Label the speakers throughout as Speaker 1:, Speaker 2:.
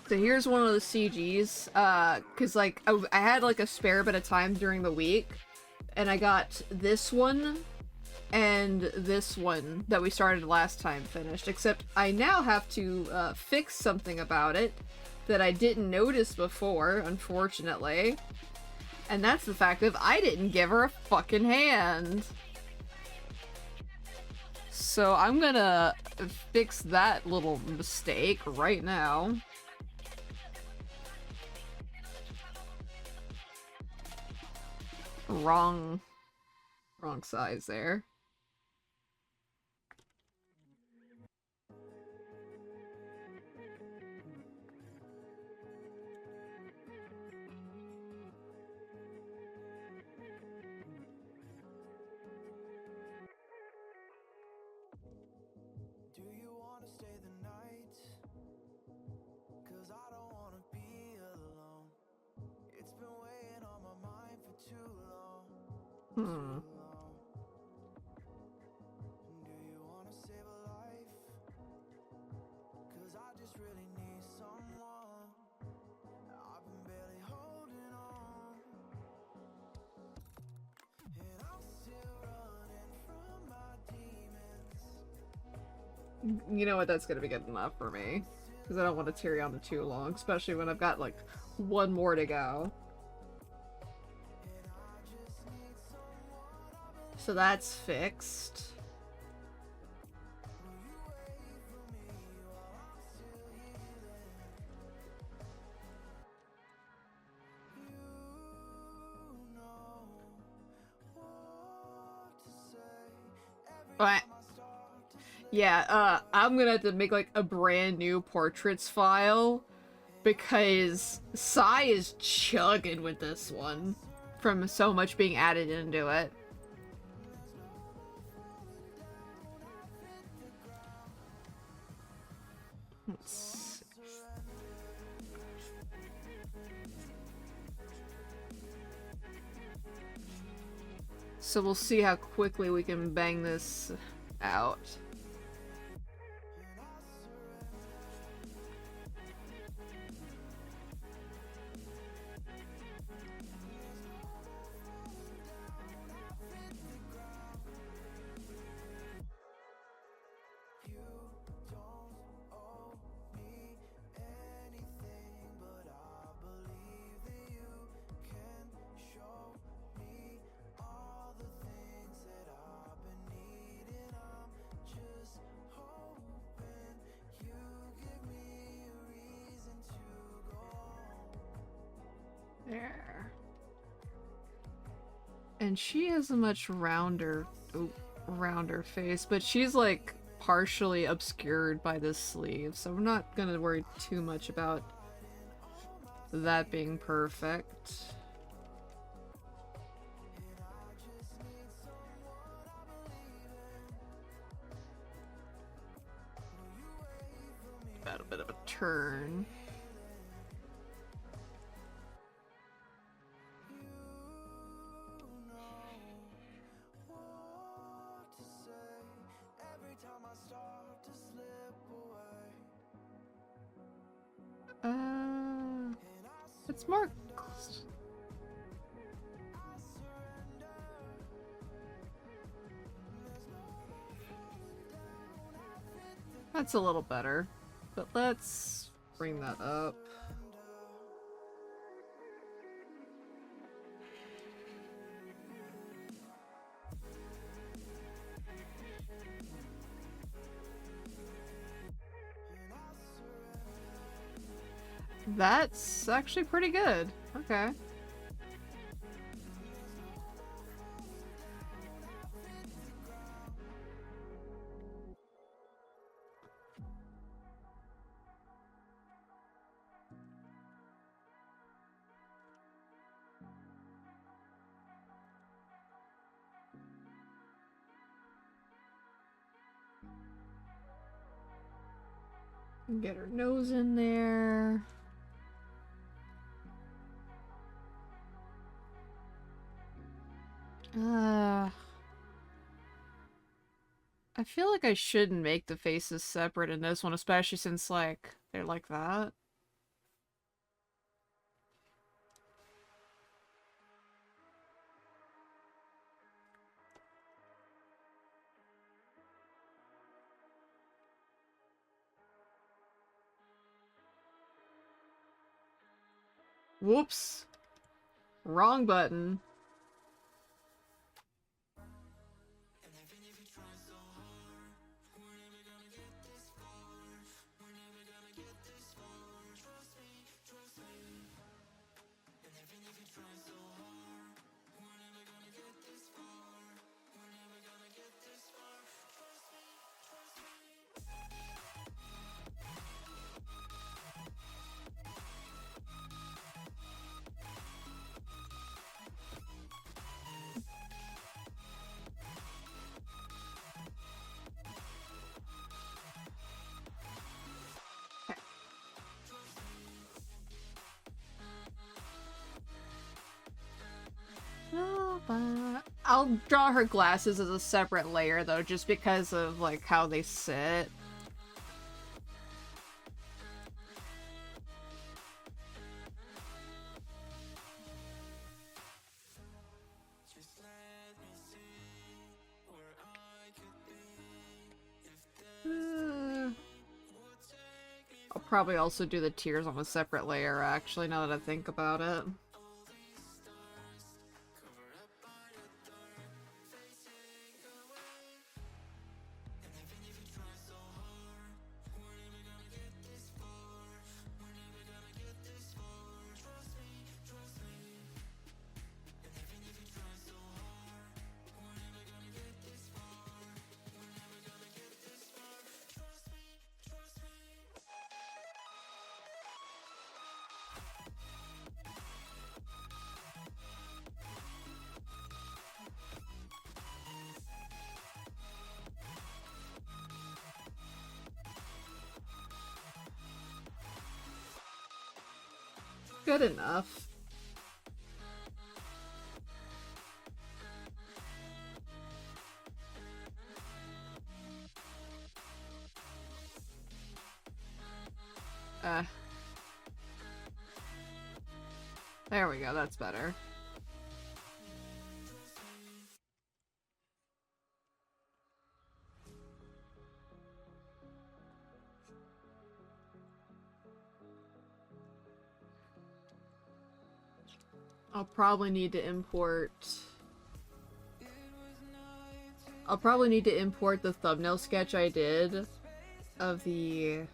Speaker 1: So here's one of the CGs, cause like, I had like a spare bit of time during the week, and I got this one, and this one that we started last time finished, except I now have to, fix something about it that I didn't notice before, unfortunately. And that's the fact that I didn't give her a fucking hand. So I'm gonna fix that little mistake right now. Wrong size there. Hmm. You know what, that's gonna be good enough for me. Because I don't want to tarry on it too long, especially when I've got, like, one more to go. So that's fixed. But yeah, I'm gonna have to make like a brand new portraits file because Sai is chugging with this one from so much being added into it. Let's see. So we'll see how quickly we can bang this out. There. And she has a much rounder face, but she's like partially obscured by this sleeve, so I'm not gonna worry too much about that being perfect. Got a bit of a turn. It's more. That's a little better, but let's bring that up. That's actually pretty good. Okay. Get her nose in there. I feel like I shouldn't make the faces separate in this one, especially since, like, they're like that. Whoops. Wrong button. I'll draw her glasses as a separate layer though, just because of like how they sit. I'll probably also do the tears on a separate layer, actually, now that I think about it. Good enough. There we go, that's better. I'll probably need to import the thumbnail sketch I did of the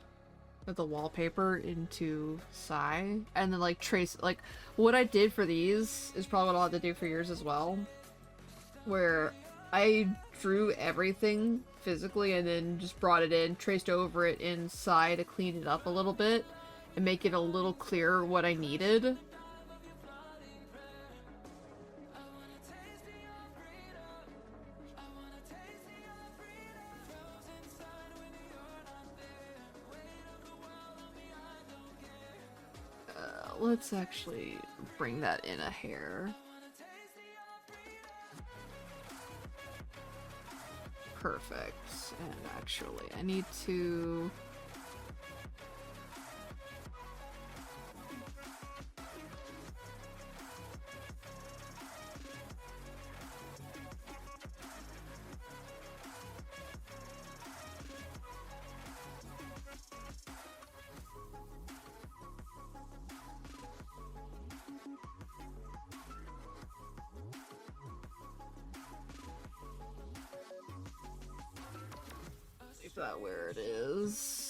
Speaker 1: wallpaper into Psy, and then like trace, like what I did for these is probably what I'll have to do for yours as well, where I drew everything physically and then just brought it in, traced over it in Psy to clean it up a little bit and make it a little clearer what I needed. Let's actually bring that in a hair. Perfect. And actually, I need to... Leave that where it is.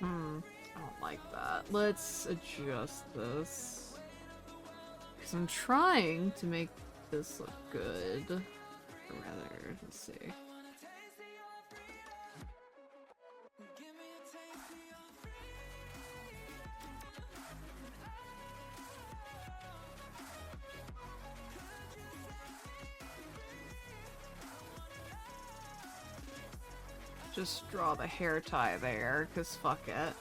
Speaker 1: I don't like that. Let's adjust this. Because I'm trying to make this look good. Or rather, let's see. just draw the hair tie there, cause fuck it.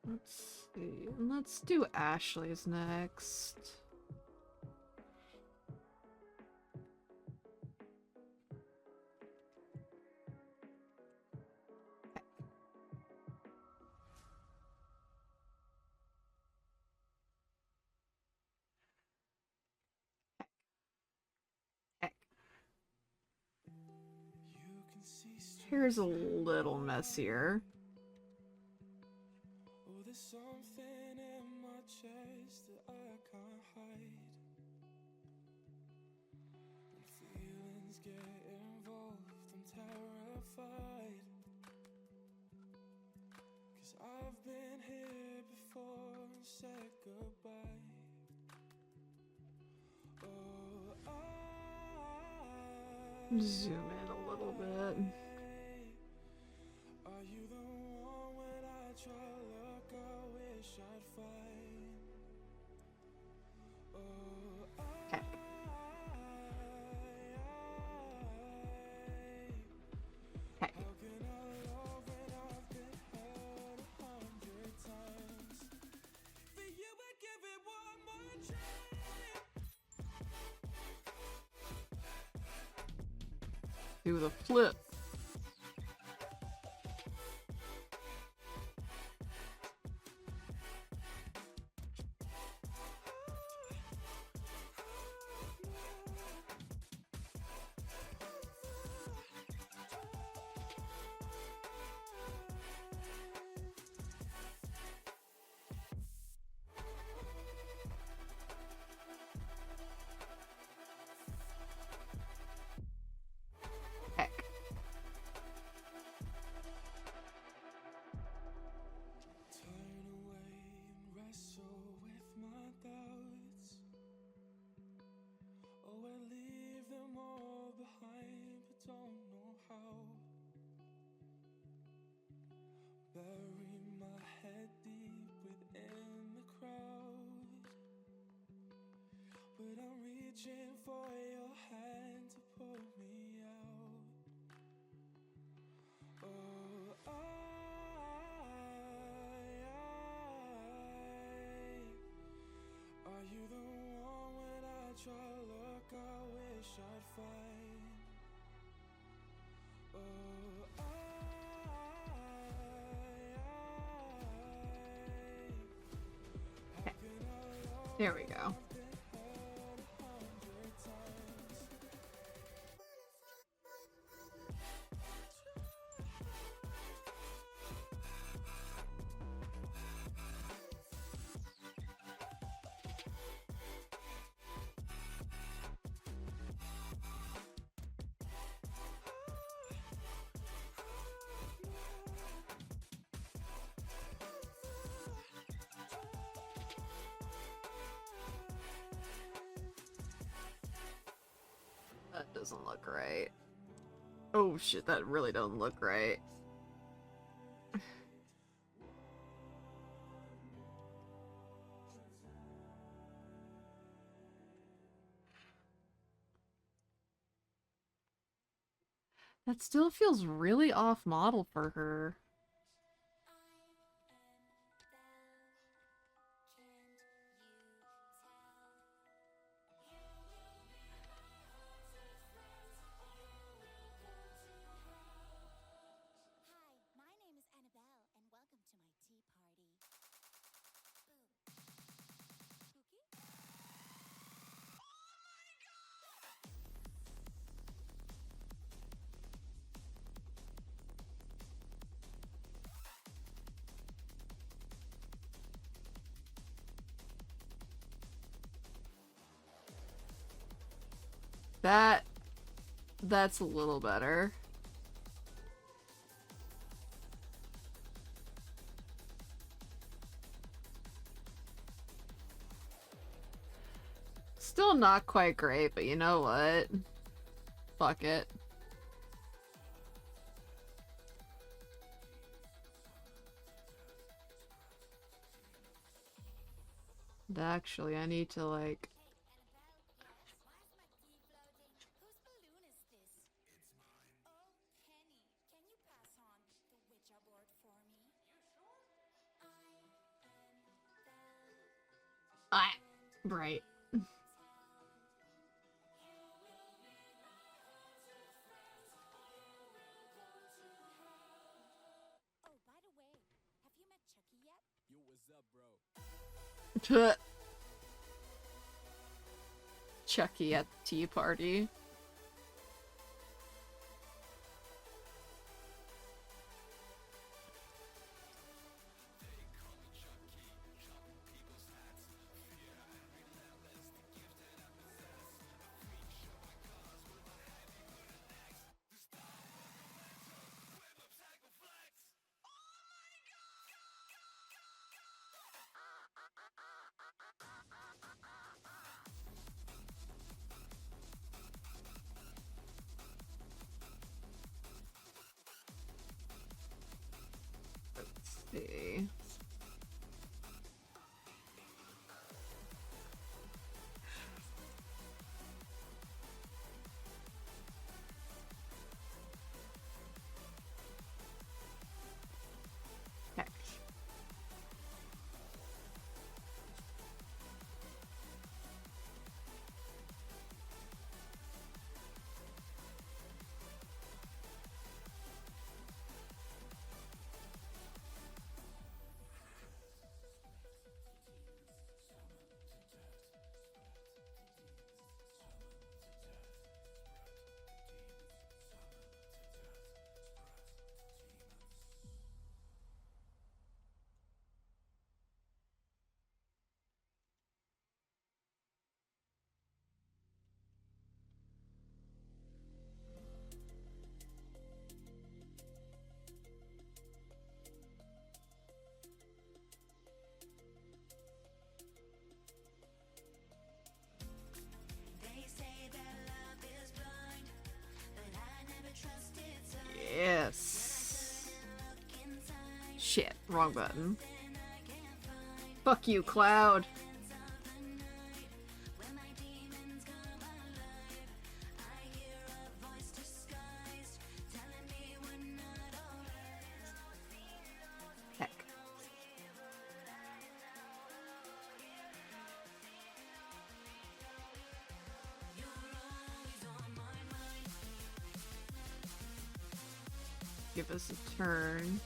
Speaker 1: Let's see. Let's do Ashley's next. Heck. Here's a little messier. There's something in my chest that I can't hide. When feelings get involved, I'm terrified. 'Cause I've been here before and said goodbye. Oh, zoom in a little bit. Are you the one when I try to look, I wish I'd find? Oh, heck. Heck. How can I love when I've been hurt 100 times? For you I give it one more try. Do the flip. Heck. Turn away and wrestle with my doubts. Oh, I leave them all behind, but don't know how. Bury my head deep within the crowd, but I'm reaching for your hand to pull me out. Oh, are you the one when I try to look, I wish I'd find? Oh, okay. There we go. That doesn't look right. Oh shit, that really doesn't look right. That still feels really off model for her. That's a little better. Still not quite great, but you know what? Fuck it. And actually, I need to, like... Ah, right. Chucky at the tea party. Let's see. Heck. Yes. Shit, wrong button. Fuck you, Cloud. Heck. Give us a turn.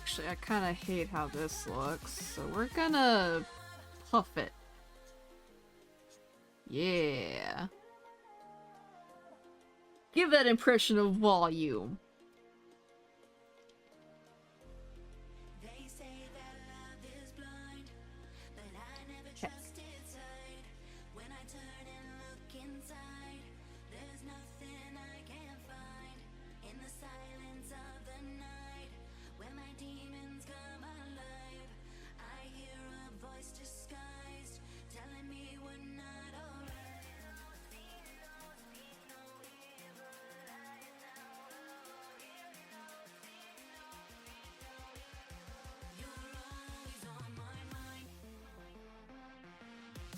Speaker 1: Actually, I kind of hate how this looks, so we're gonna puff it. Yeah. Give that impression of volume.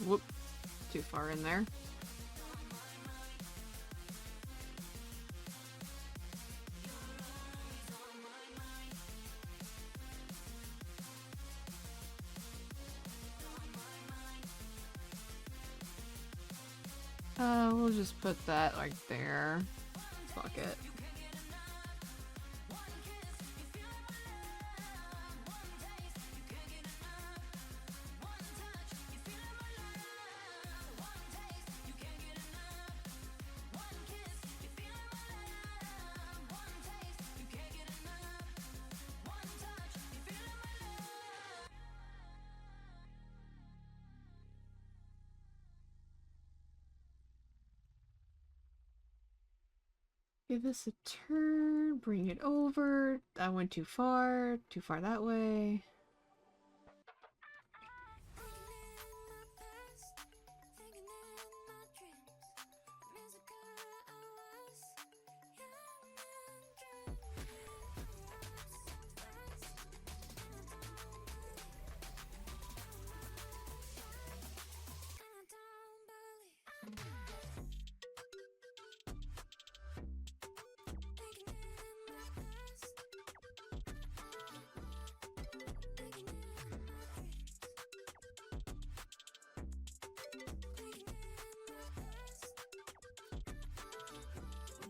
Speaker 1: Whoop. Too far in there. We'll just put that like there. Fuck it. Give this a turn, bring it over. I went too far that way.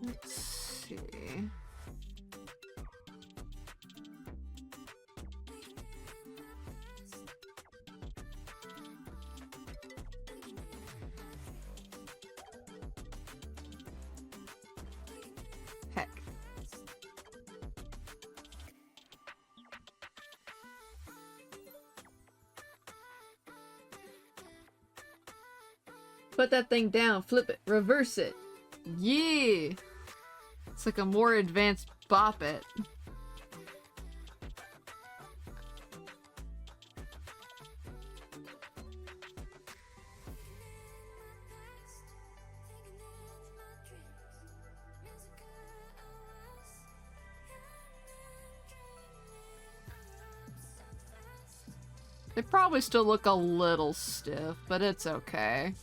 Speaker 1: Let's see. Heck. Put that thing down, flip it, reverse it. Yeah! It's like a more advanced bop it. They probably still look a little stiff, but it's okay.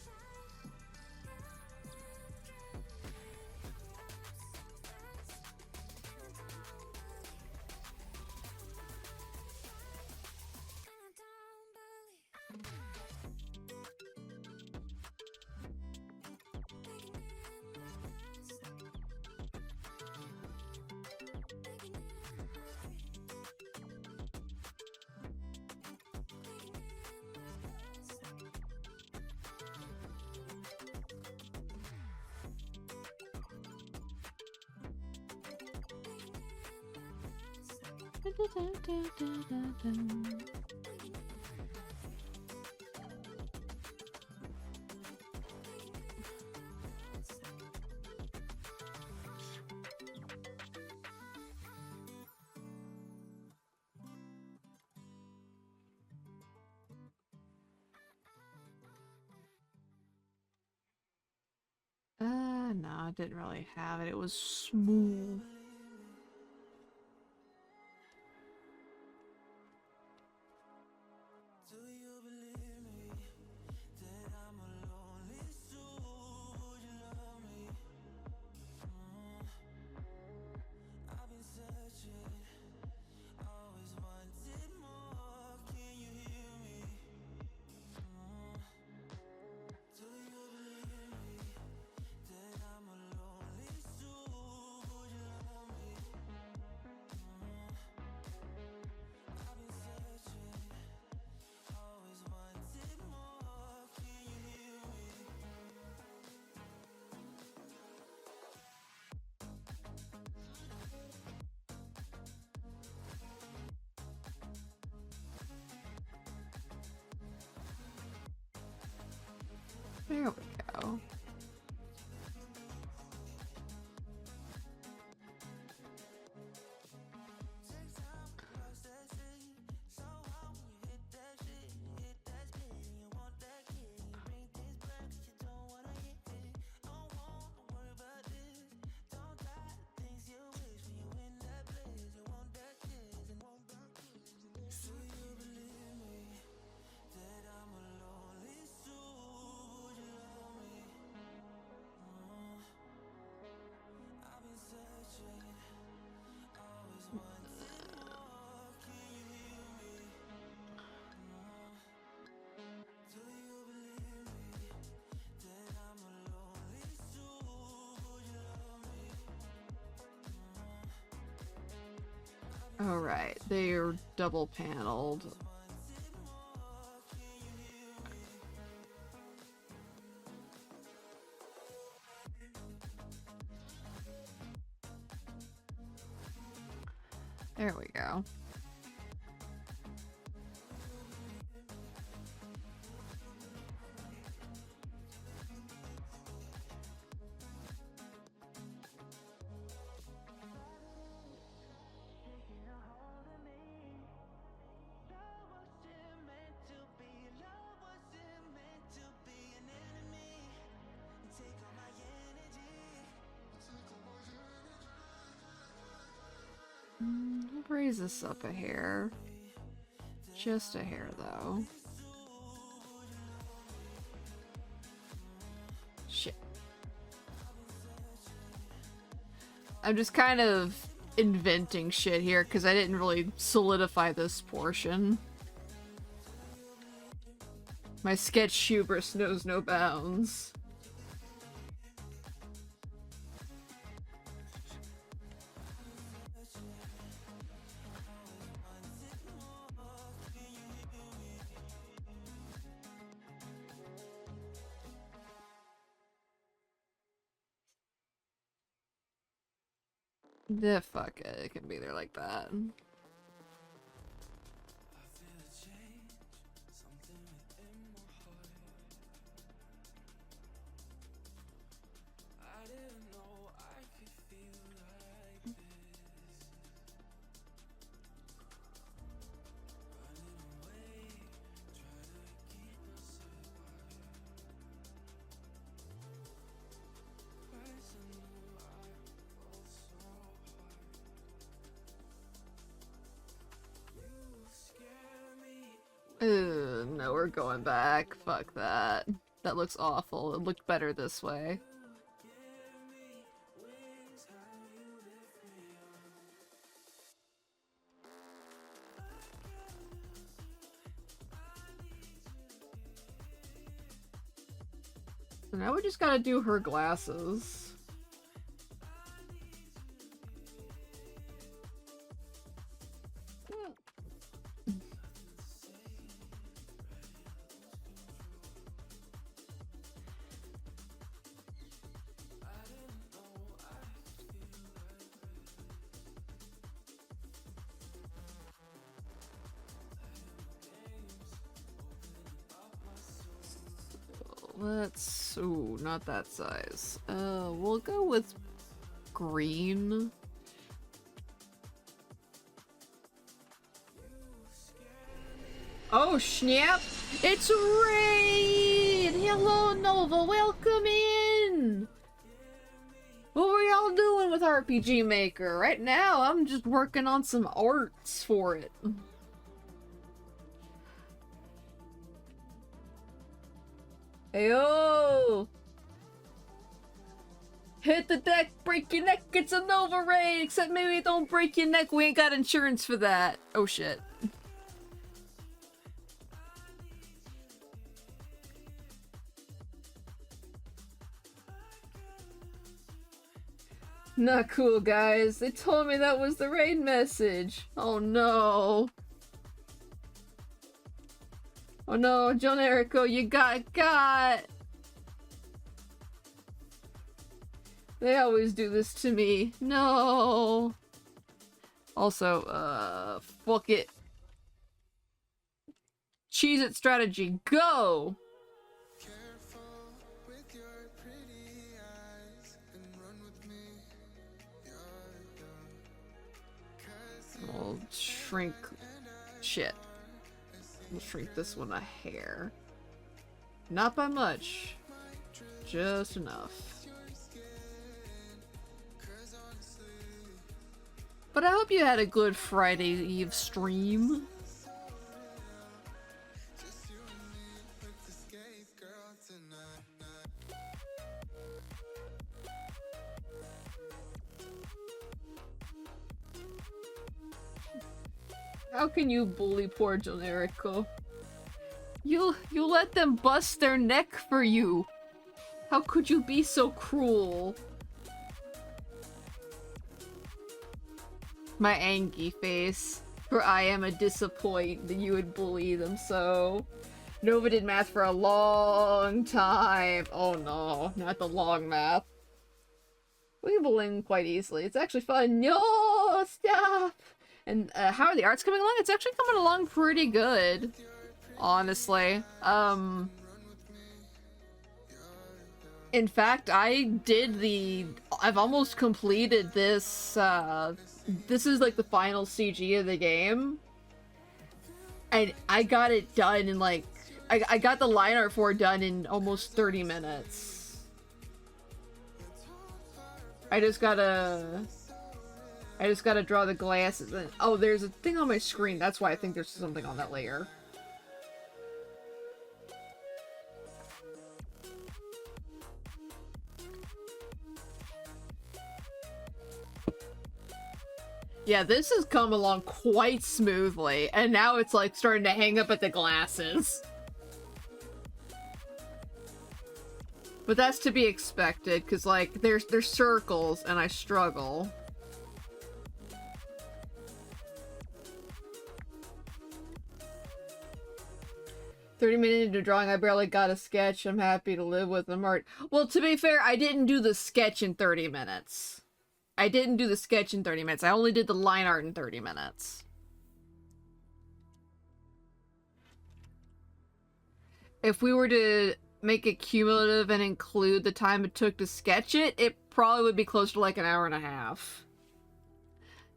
Speaker 1: No, I didn't really have it. It was smooth. There we go. Alright, they're double paneled. There we go. raise this up a hair. Just a hair, though. Shit. I'm just kind of inventing shit here because I didn't really solidify this portion. My sketch hubris knows no bounds. The fuck it can be there like that. No, we're going back. Fuck that. That looks awful. It looked better this way. So now we just gotta do her glasses. Let's... ooh, not that size. We'll go with green. Oh, snap! It's Raid! Hello, Nova! Welcome in! What were y'all doing with RPG Maker? Right now, I'm just working on some arts for it. Heyo! Hit the deck, break your neck, it's a Nova Raid! Except maybe don't break your neck, we ain't got insurance for that. Oh shit. Not cool, guys. They told me that was the raid message. Oh no. Oh no, John Erico, you got. They always do this to me. No. Also, fuck it. Cheese it strategy, go! I'll shrink shit. We'll shrink this one a hair. Not by much. Just enough. But I hope you had a good Friday Eve stream. How can you bully poor Generico? You let them bust their neck for you. How could you be so cruel? My angry face. For I am a disappoint that you would bully them so. Nova did math for a long time. Oh no, not the long math. We can bully quite easily. It's actually fun. No, stop! And how are the arts coming along? It's actually coming along pretty good, honestly. In fact, I've almost completed this, this is like the final CG of the game. And I got it done in like, I got the line art for it done in almost 30 minutes. I just gotta... I just gotta draw the glasses. And oh, there's a thing on my screen. That's why I think there's something on that layer. Yeah, this has come along quite smoothly, and now it's like starting to hang up at the glasses. But that's to be expected, because like there's circles and I struggle. "30 minutes into drawing, I barely got a sketch. I'm happy to live with them art." Well, to be fair, I didn't do the sketch in 30 minutes. I didn't do the sketch in 30 minutes. I only did the line art in 30 minutes. If we were to make it cumulative and include the time it took to sketch it, it probably would be close to like an hour and a half.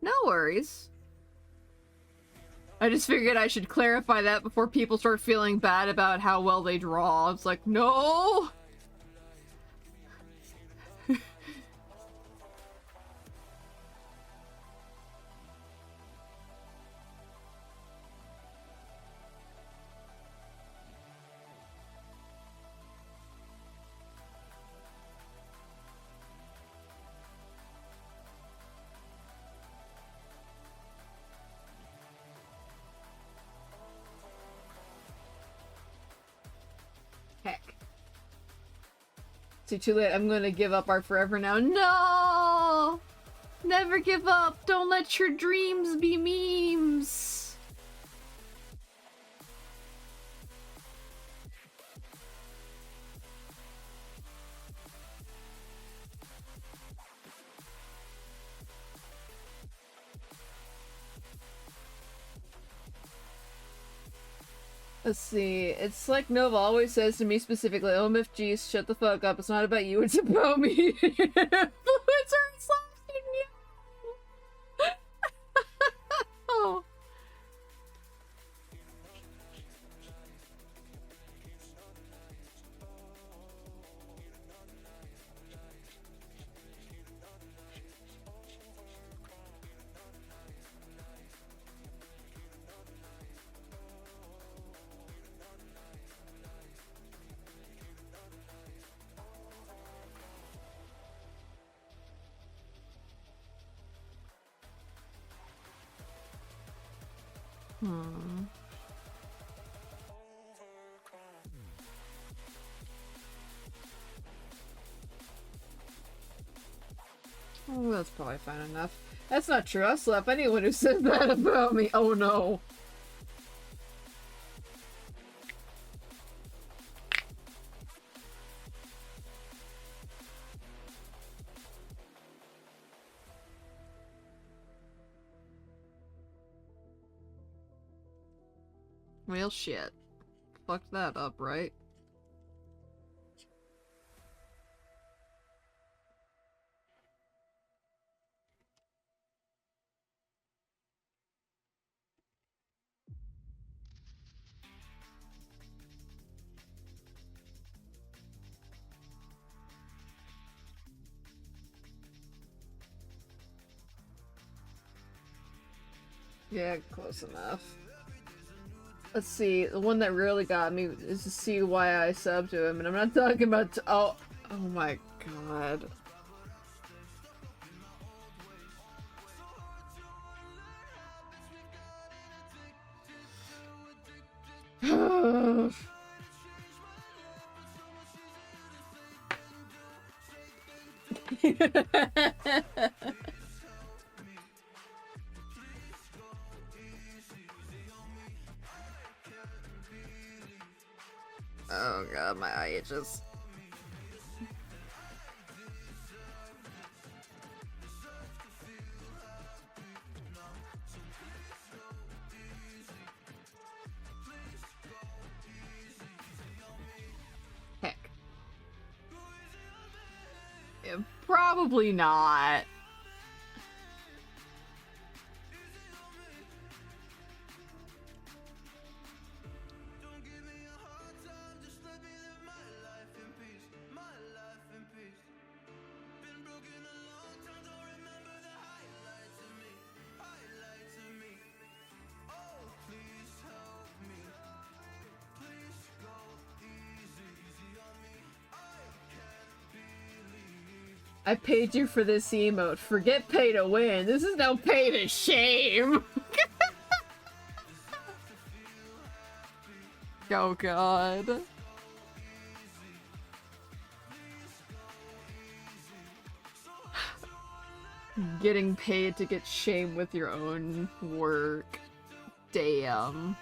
Speaker 1: No worries. I just figured I should clarify that before people start feeling bad about how well they draw. It's like, no! Heck. Too late. I'm gonna give up art forever now. No! Never give up. Don't let your dreams be memes. Let's see. It's like Nova always says to me specifically, "OMFG, shut the fuck up. It's not about you, it's about me." It's already slapping you. Oh. Oh, that's probably fine enough. That's not true. I'll slap anyone who says that about me. Oh no. Real shit. Fucked that up, right? Yeah, close enough. Let's see, the one that really got me is to see why I subbed to him, and I'm not talking about oh my god. Oh god, my eye itches. Heck. Yeah, probably not. I paid you for this emote. Forget pay to win. This is no pay to shame. Oh god. Getting paid to get shamed with your own work. Damn.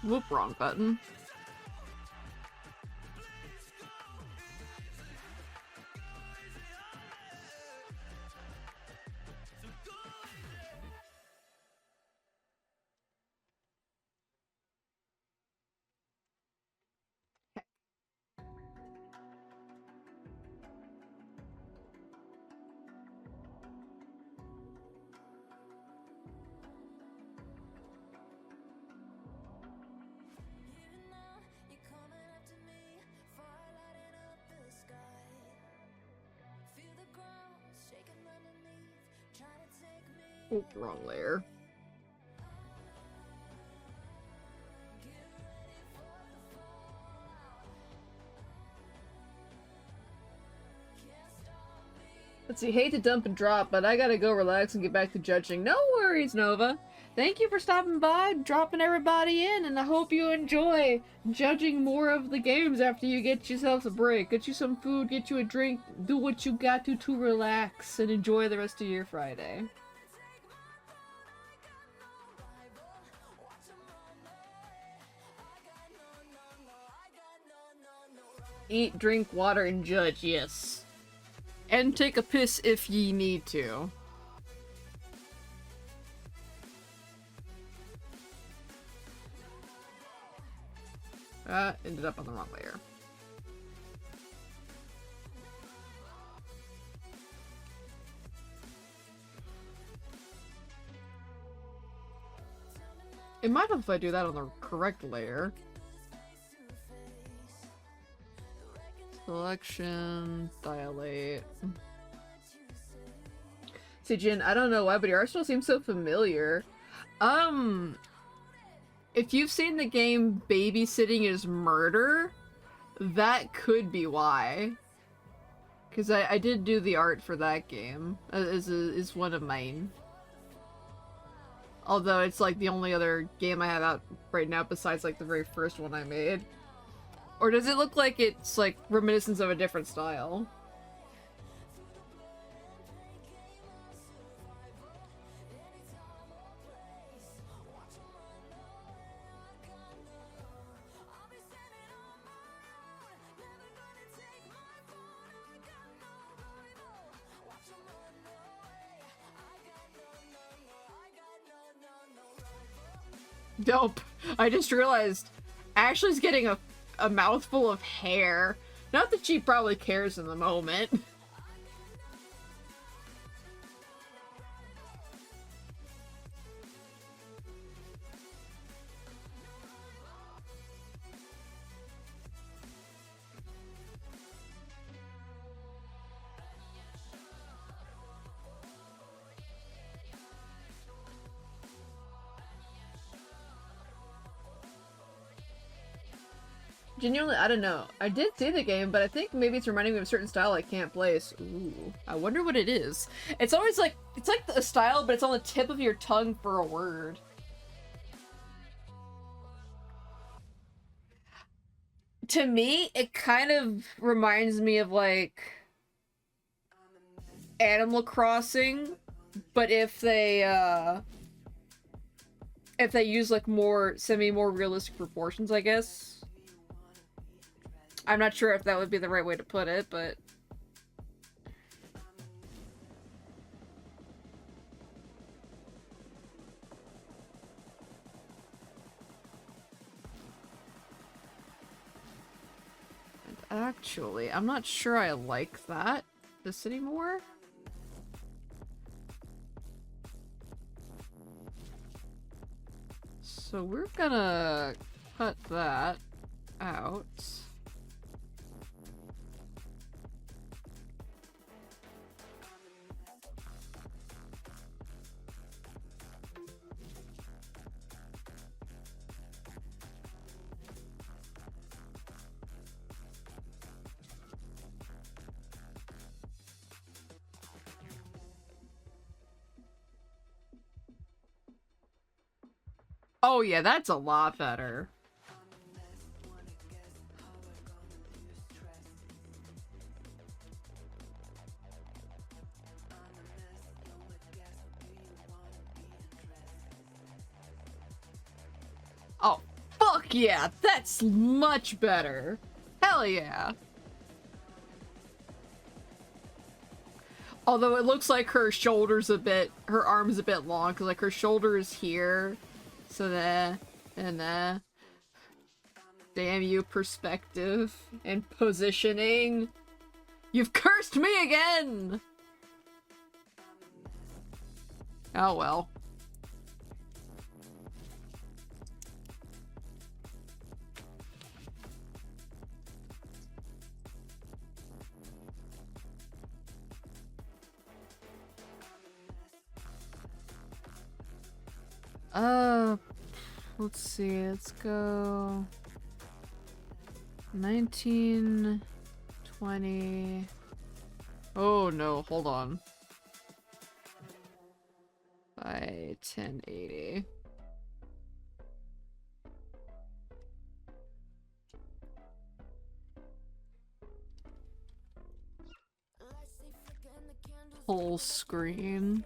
Speaker 1: Whoop, wrong button. Oh, wrong layer. Let's see, hate to dump and drop, but I gotta go relax and get back to judging. No worries, Nova. Thank you for stopping by, dropping everybody in, and I hope you enjoy judging more of the games after you get yourself a break. Get you some food, get you a drink, do what you got to relax, and enjoy the rest of your Friday. Eat, drink, water, and judge, yes. And take a piss if ye need to. Ended up on the wrong layer. It might help if I do that on the correct layer. Selection, dilate. See, Jin, I don't know why, but your art style seems so familiar. If you've seen the game Babysitting is Murder, that could be why. Because I did do the art for that game, is one of mine. Although it's like the only other game I have out right now besides like the very first one I made. Or does it look like it's like reminiscence of a different style? Dope. I just realized Ashley's getting a mouthful of hair. Not that she probably cares in the moment. Genuinely, I don't know. I did see the game, but I think maybe it's reminding me of a certain style I can't place. Ooh, I wonder what it is. It's always like, it's like a style, but it's on the tip of your tongue for a word. To me, it kind of reminds me of like Animal Crossing, but if they use like more realistic proportions, I guess. I'm not sure if that would be the right way to put it, but... And actually, I'm not sure I like this anymore. So we're gonna cut that out. Oh yeah, that's a lot better. Oh, fuck yeah, that's much better. Hell yeah. Although it looks like her shoulder's a bit, her arm's a bit long, because like her shoulder is here. So there, and there. Damn you, perspective and positioning. You've cursed me again! Oh well. Let's see, let's go 19, 20. Oh no, hold on. By 1080. Full screen.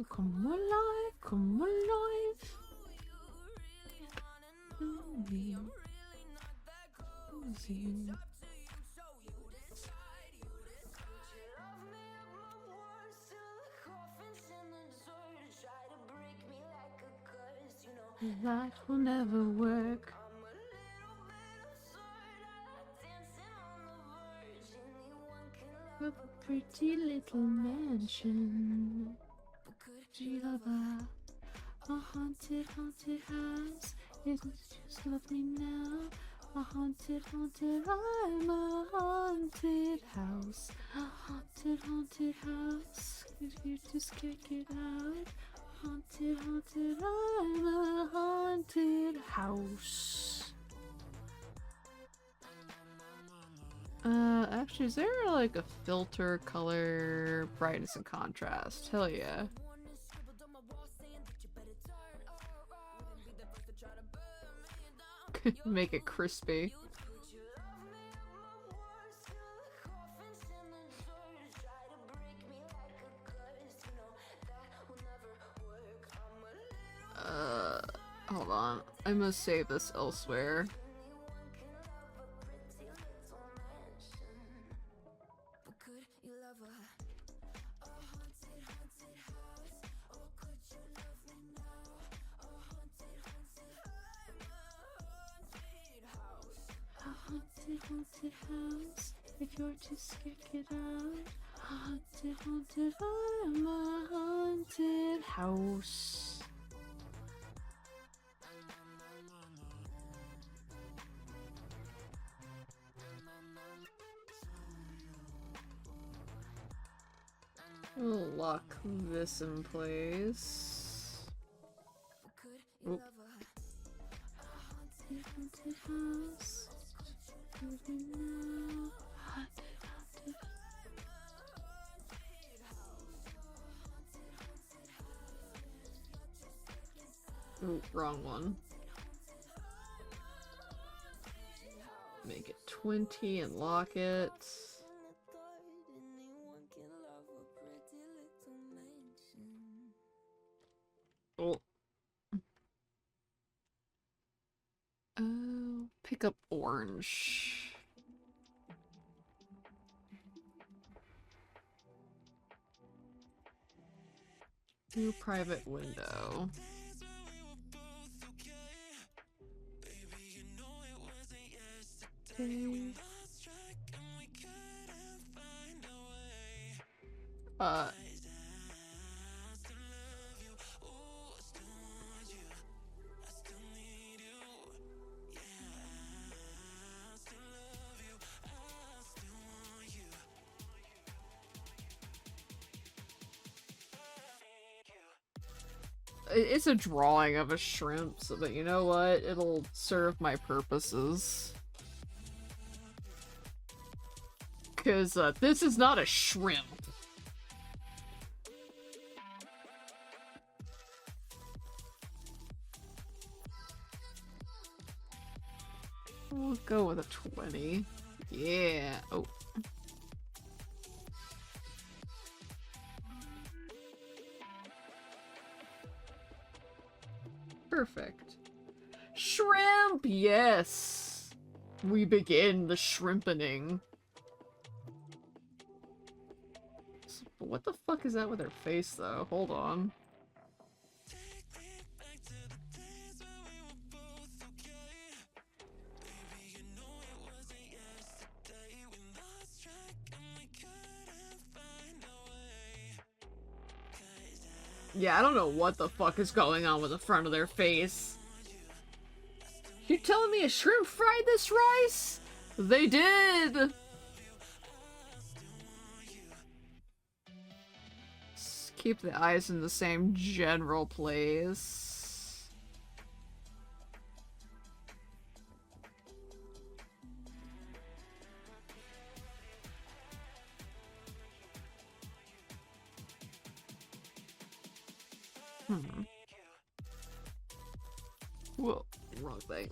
Speaker 1: Come alive, come alive. Life will never work. A pretty little mansion. Lover, a haunted, haunted house. It's just love me now. A haunted, haunted, I'm a haunted house. A haunted, haunted house. If you just can't get out. Haunted, haunted, I'm a haunted house. Actually, is there like a filter, color, brightness, and contrast? Hell yeah. Make it crispy. Hold on. I must save this elsewhere. Haunted house, if you're too scared, get out. Haunted, haunted, I'm a haunted house. We'll lock this in place. Oh. Haunted, haunted house. Oh, wrong one. Make it 20 and lock it. Oh. Oh, pick up orange. Do private window. Okay. It's a drawing of a shrimp, so, but you know what? It'll serve my purposes. Because, this is not a shrimp. We'll go with a 20. Yeah. Oh. Perfect. Shrimp! Yes! We begin the shrimpening. What the fuck is that with her face, though? Hold on. Yeah, I don't know what the fuck is going on with the front of their face. You telling me a shrimp fried this rice? They did! Just keep the eyes in the same general place. Whoa, wrong thing.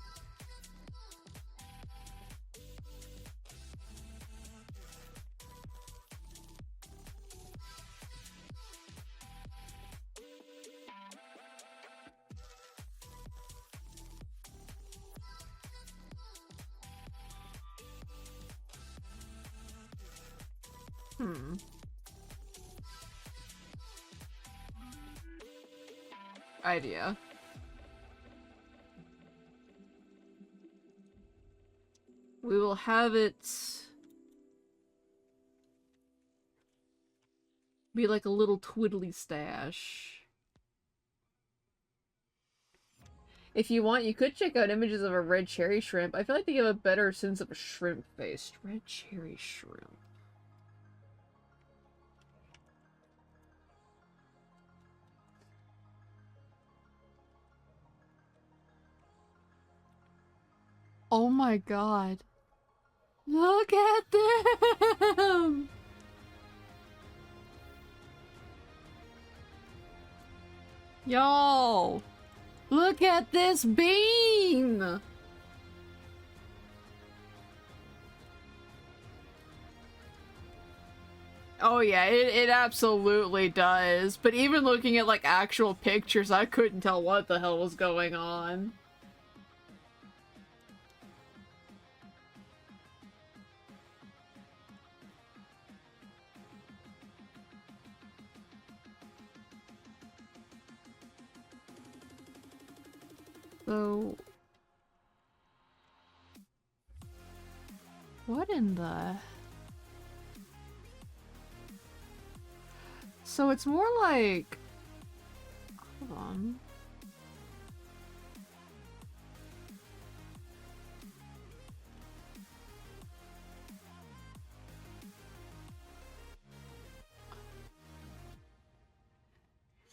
Speaker 1: Idea. We will have it be like a little twiddly stash. If you want, you could check out images of a red cherry shrimp. I feel like they give a better sense of a shrimp face. Red cherry shrimp. Oh my god. Look at them! Yo! Look at this bean! Oh yeah, it absolutely does. But even looking at like actual pictures, I couldn't tell what the hell was going on. So... what in the... So it's more like... hold on.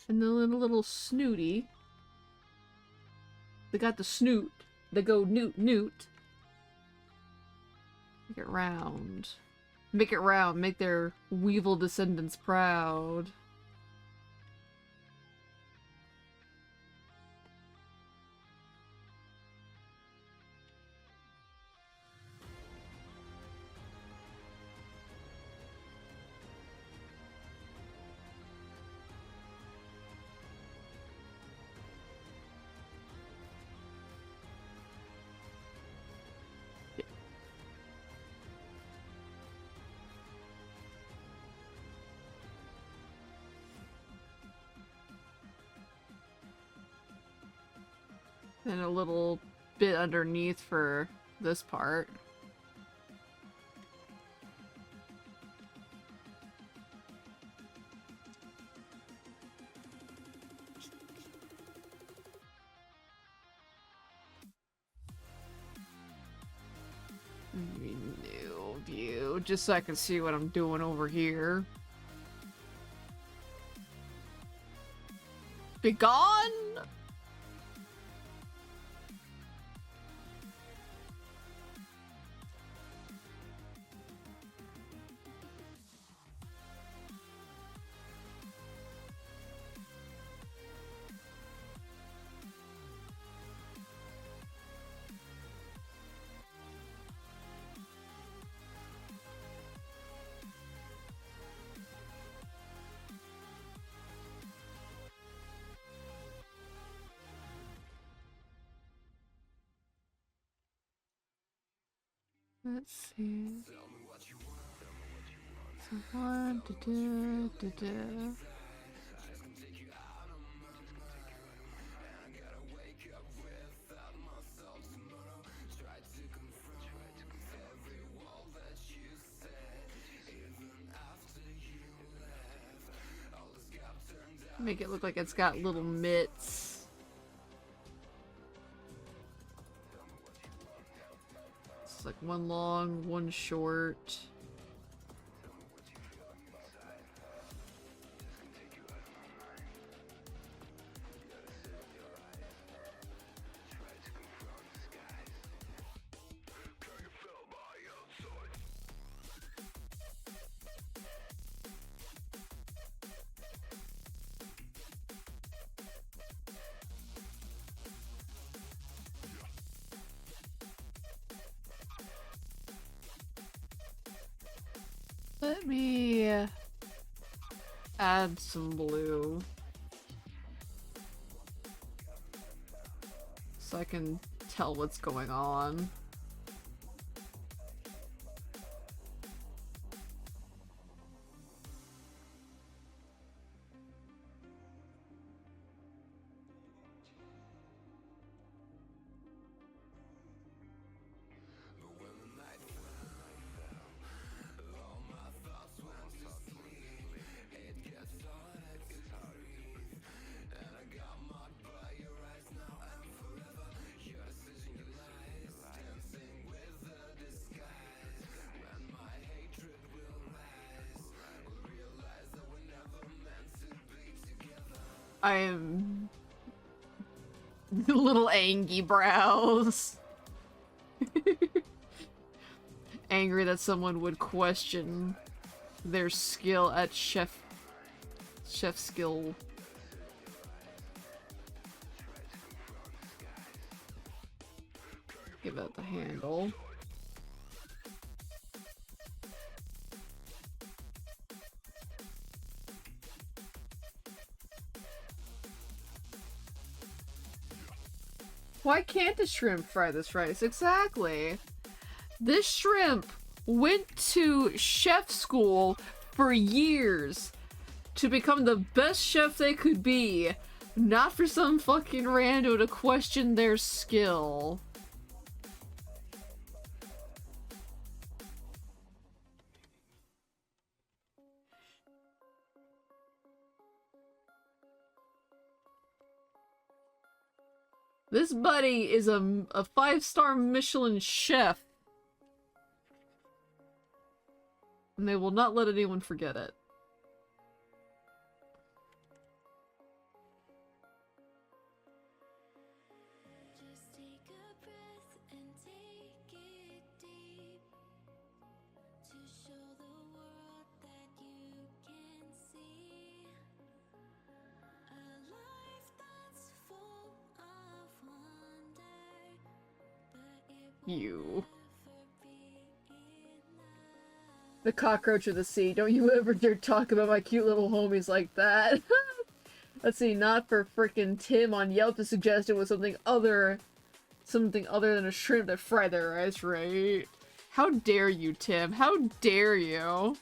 Speaker 1: And then a little snooty. They got the snoot. They go newt newt. Make it round. Make it round. Make their Weevil descendants proud. And a little bit underneath for this part. New view, just so I can see what I'm doing over here. Be gone! Let's see. Someone to do. Make it look like it's got little mitts. It's like one long, one short. Let me add some blue so I can tell what's going on. I am little angry brows. Angry that someone would question their skill at chef skill. Give out the handle. Why can't the shrimp fry this rice? Exactly. This shrimp went to chef school for years to become the best chef they could be, not for some fucking rando to question their skill. This buddy is a 5-star Michelin chef. And they will not let anyone forget it.
Speaker 2: Just take a breath and take it deep to show the world that you can see a life that's full of wonder, but it will
Speaker 1: You.
Speaker 2: never be enough.
Speaker 1: The cockroach of the sea. Don't you ever dare talk about my cute little homies like that. Let's see, not for frickin' Tim on Yelp to suggest it was something other than a shrimp that fried their rice, right? How dare you, Tim? How dare you?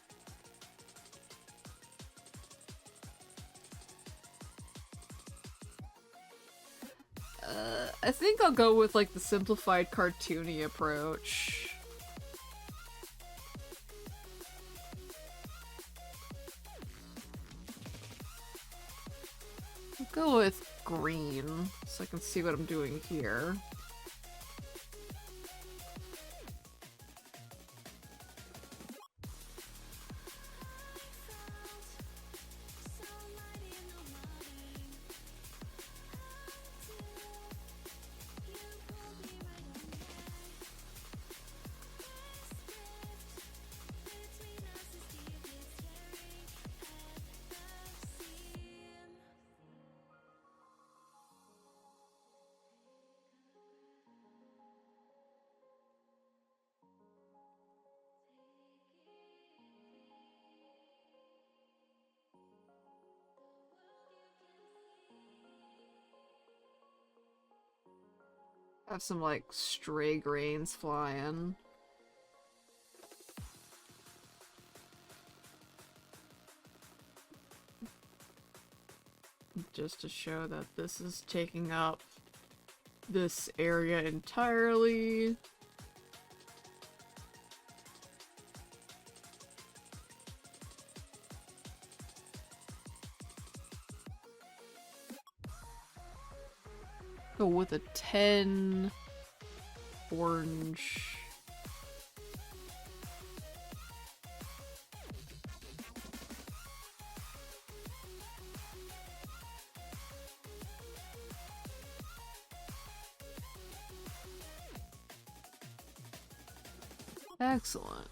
Speaker 1: I think I'll go with, like, the simplified cartoony approach. I'll go with green, so I can see what I'm doing here. Have some like stray grains flying. Just to show that this is taking up this area entirely. Go with a 10 orange. Excellent.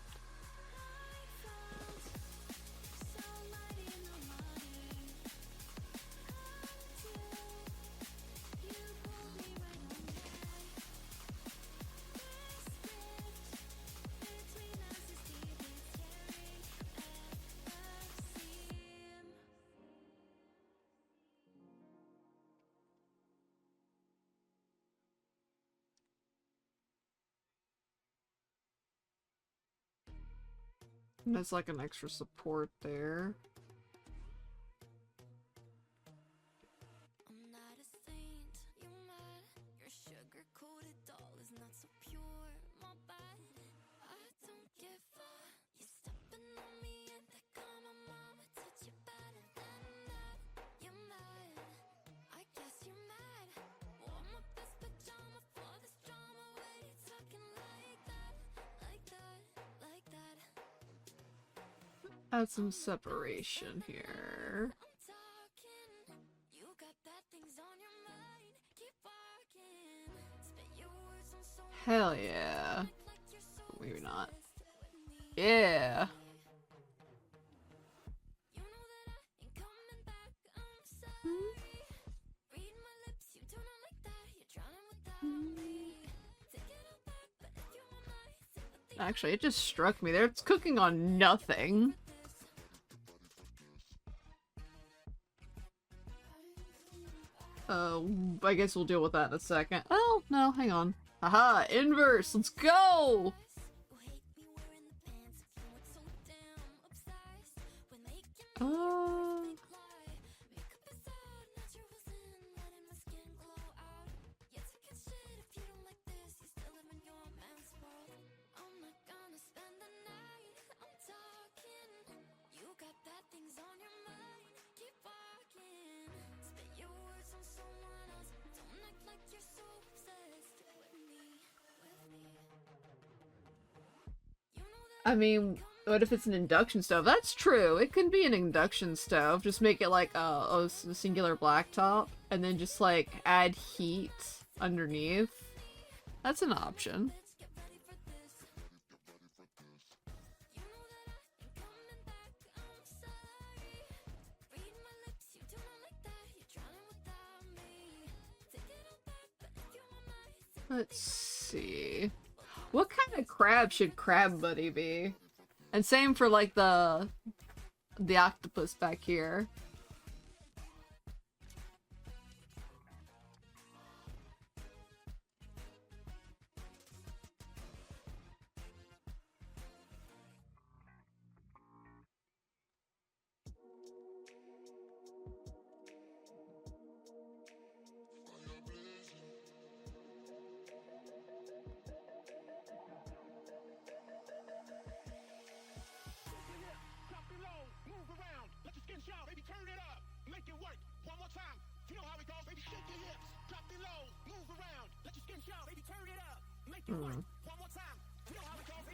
Speaker 1: There's like an extra support there.
Speaker 2: I'm not a saint, you mad? Your sugar-coated doll is not so pure, my bad. I don't give a. You stepping on me and they call my mama, touch you better than that. You're mad, I guess you're mad. Wore my best pajama for this drama. Why you talking like that, like that, like that?
Speaker 1: Add some separation here.
Speaker 2: I'm talking. You got bad things on your mind. Keep walking. Spit your words on so
Speaker 1: Hell yeah.
Speaker 2: like you're so
Speaker 1: Maybe not.
Speaker 2: obsessed with me.
Speaker 1: Yeah.
Speaker 2: You know that I ain't coming back. I'm sorry. Read my lips. You do not like that. You're drowning without me. Take it all back, but if you want my sympathy,
Speaker 1: Actually, it just struck me there. It's cooking on nothing. I guess we'll deal with that in a second. Oh, no, hang on. Haha, inverse, let's go!
Speaker 2: who hate me wearing the pants if you weren't so damn obsessed with making me your perfect lie. Makeup is out, naturals in, letting my skin glow out. You taking shit if you don't like this. You still live in your man's world. I'm not gonna spend the night. I'm talking. You got bad things on your mind. Keep walking. Spit your words on someone else. Don't act like you're so obsessed with me.
Speaker 1: I mean, what if it's an induction stove? That's true. It can be an induction stove. Just make it like a singular blacktop, and then just like add heat underneath. That's an option. Let's see. What kind of crab should Crab Buddy be? And same for like the octopus back here.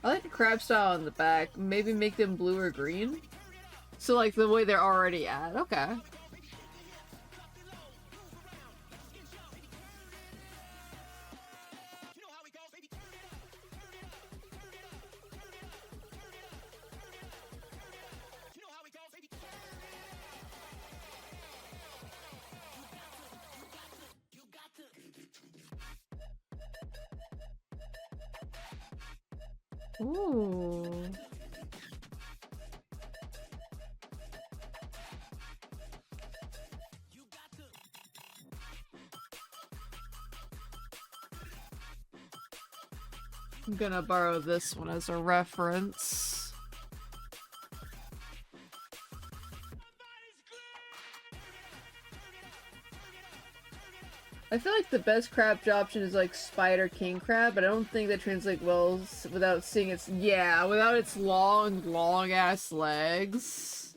Speaker 1: I like the crab style in the back. Maybe make them blue or green. So like the way they're already at. Okay. Ooh. I'm gonna borrow this one as a reference. I feel like the best crab option is like spider king crab, but I don't think that translates well without seeing its without its long ass legs.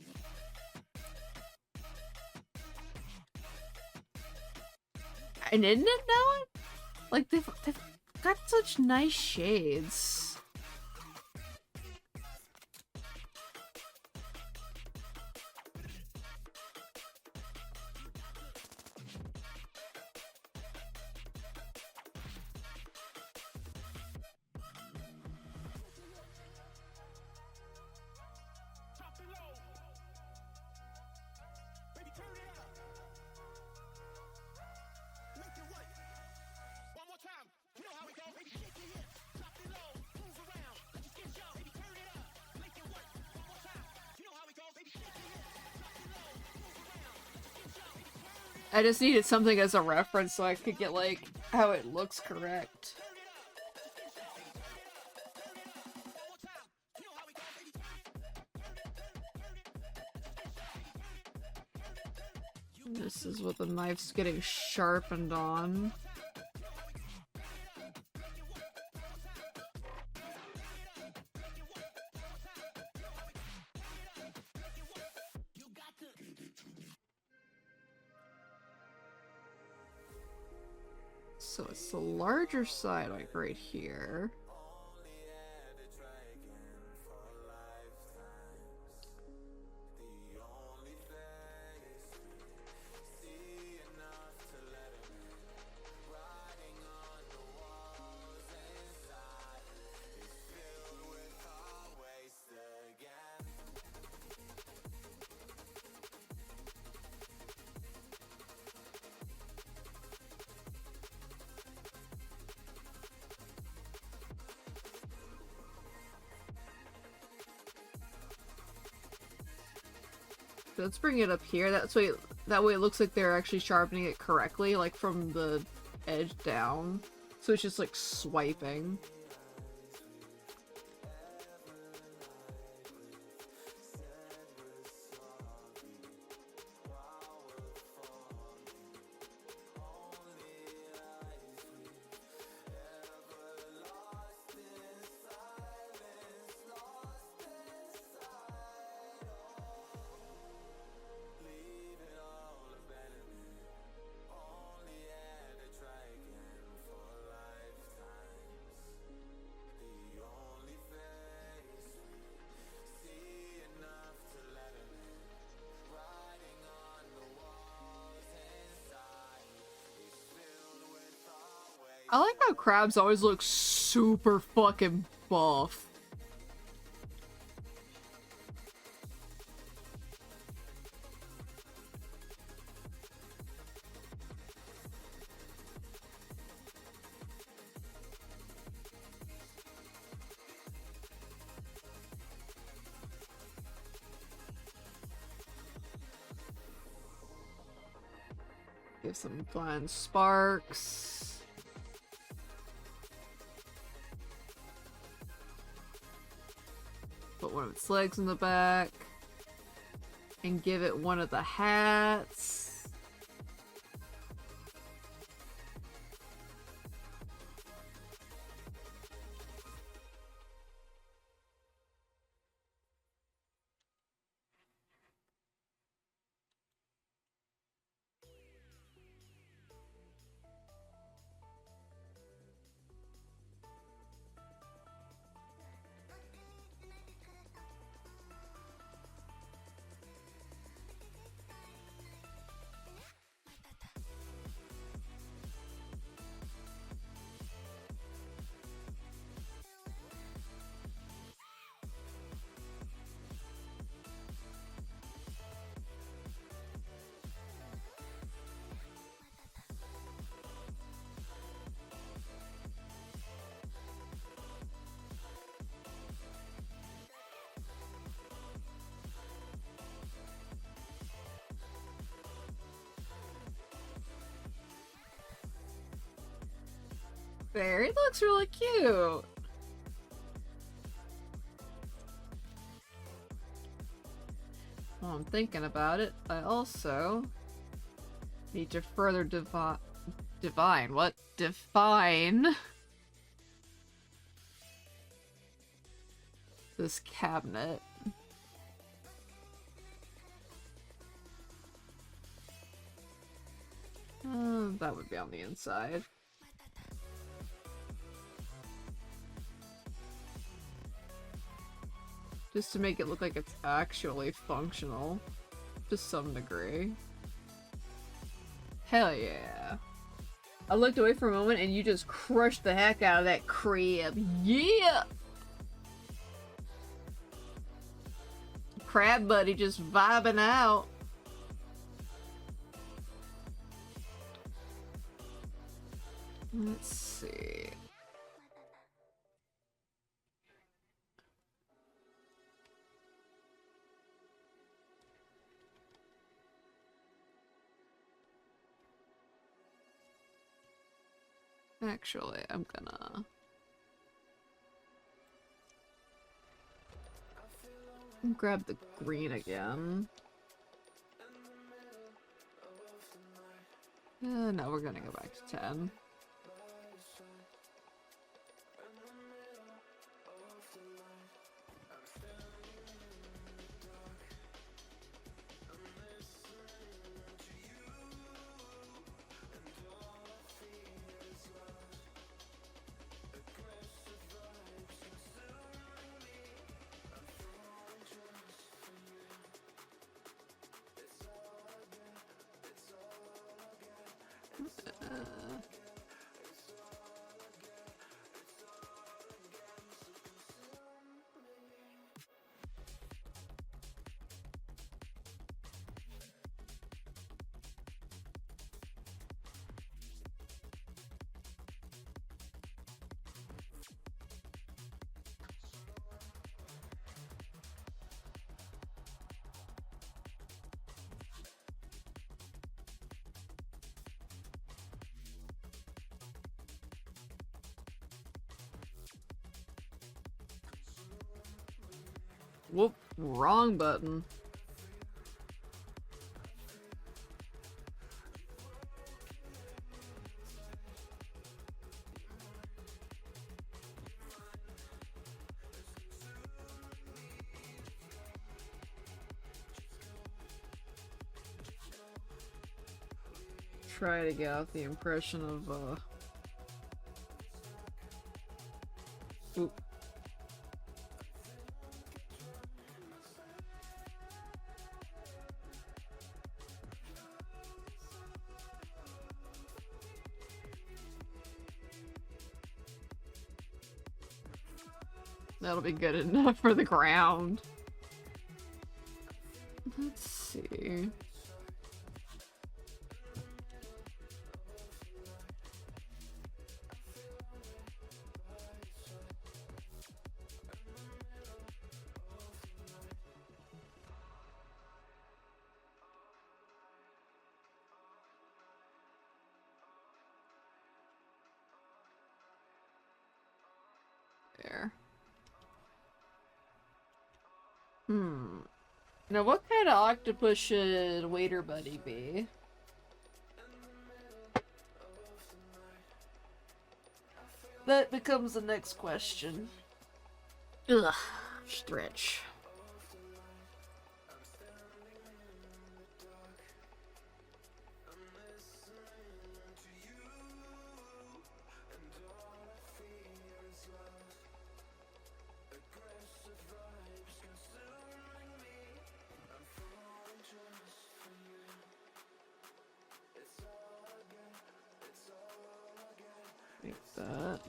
Speaker 1: And isn't it though? Like they've got such nice shades. I just needed something as a reference so I could get, like, how it looks correct. This is what the knife's getting sharpened on. So it's the larger side, like right here. Let's bring it up here. That way it looks like they're actually sharpening it correctly, like from the edge down. So it's just like swiping. I like how crabs always look super fucking buff. Give some fun sparks. Put one of its legs in the back. And give it one of the hats. There, it looks really cute. while I'm thinking about it, I also need to further define this cabinet. That would be on the inside. Just to make it look like it's actually functional. To some degree. Hell yeah. I looked away for a moment and you just crushed the heck out of that crib. Yeah! Crab buddy just vibing out. Let's see. Actually, I'm gonna grab the green again. No, we're gonna go back to 10. Whoop, wrong button. Try to get out the impression of, oop. That'll be good enough for the ground. Let's see. There. Now what kind of octopus should Waiter Buddy be? That becomes the next question. Ugh, stretch. Like that.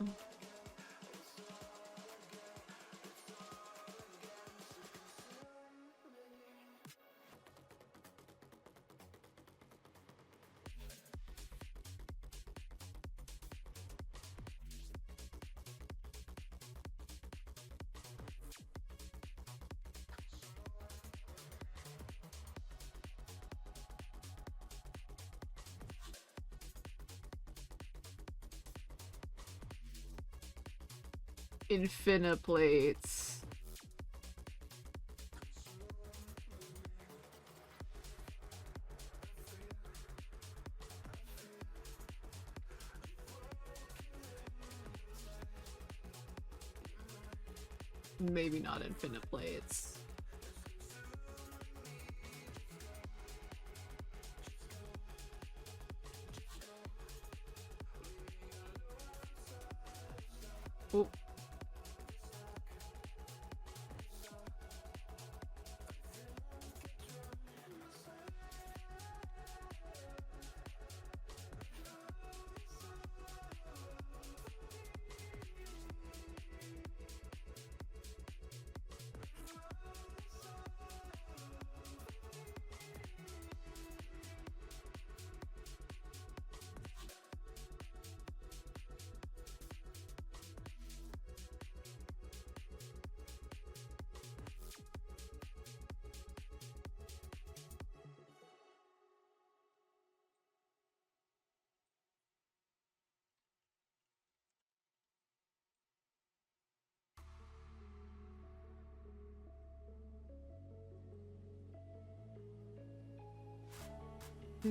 Speaker 1: Infiniplates. maybe not infinite plates. Oh. Yeah.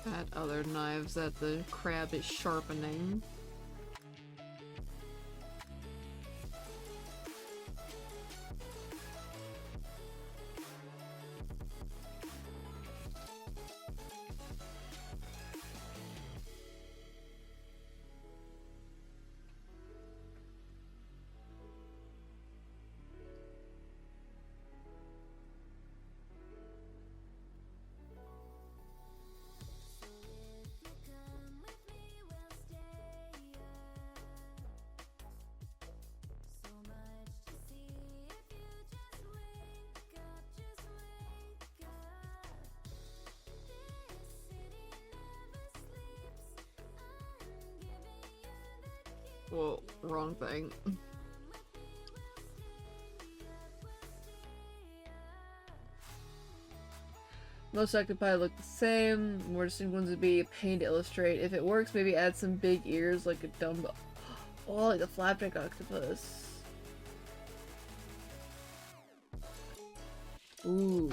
Speaker 1: Add other knives that the crab is sharpening. Whoa, wrong thing. Most octopi look the same. More distinct ones would be a pain to illustrate. If it works, maybe add some big ears like a Dumbo. Oh, like a flapjack octopus. Ooh,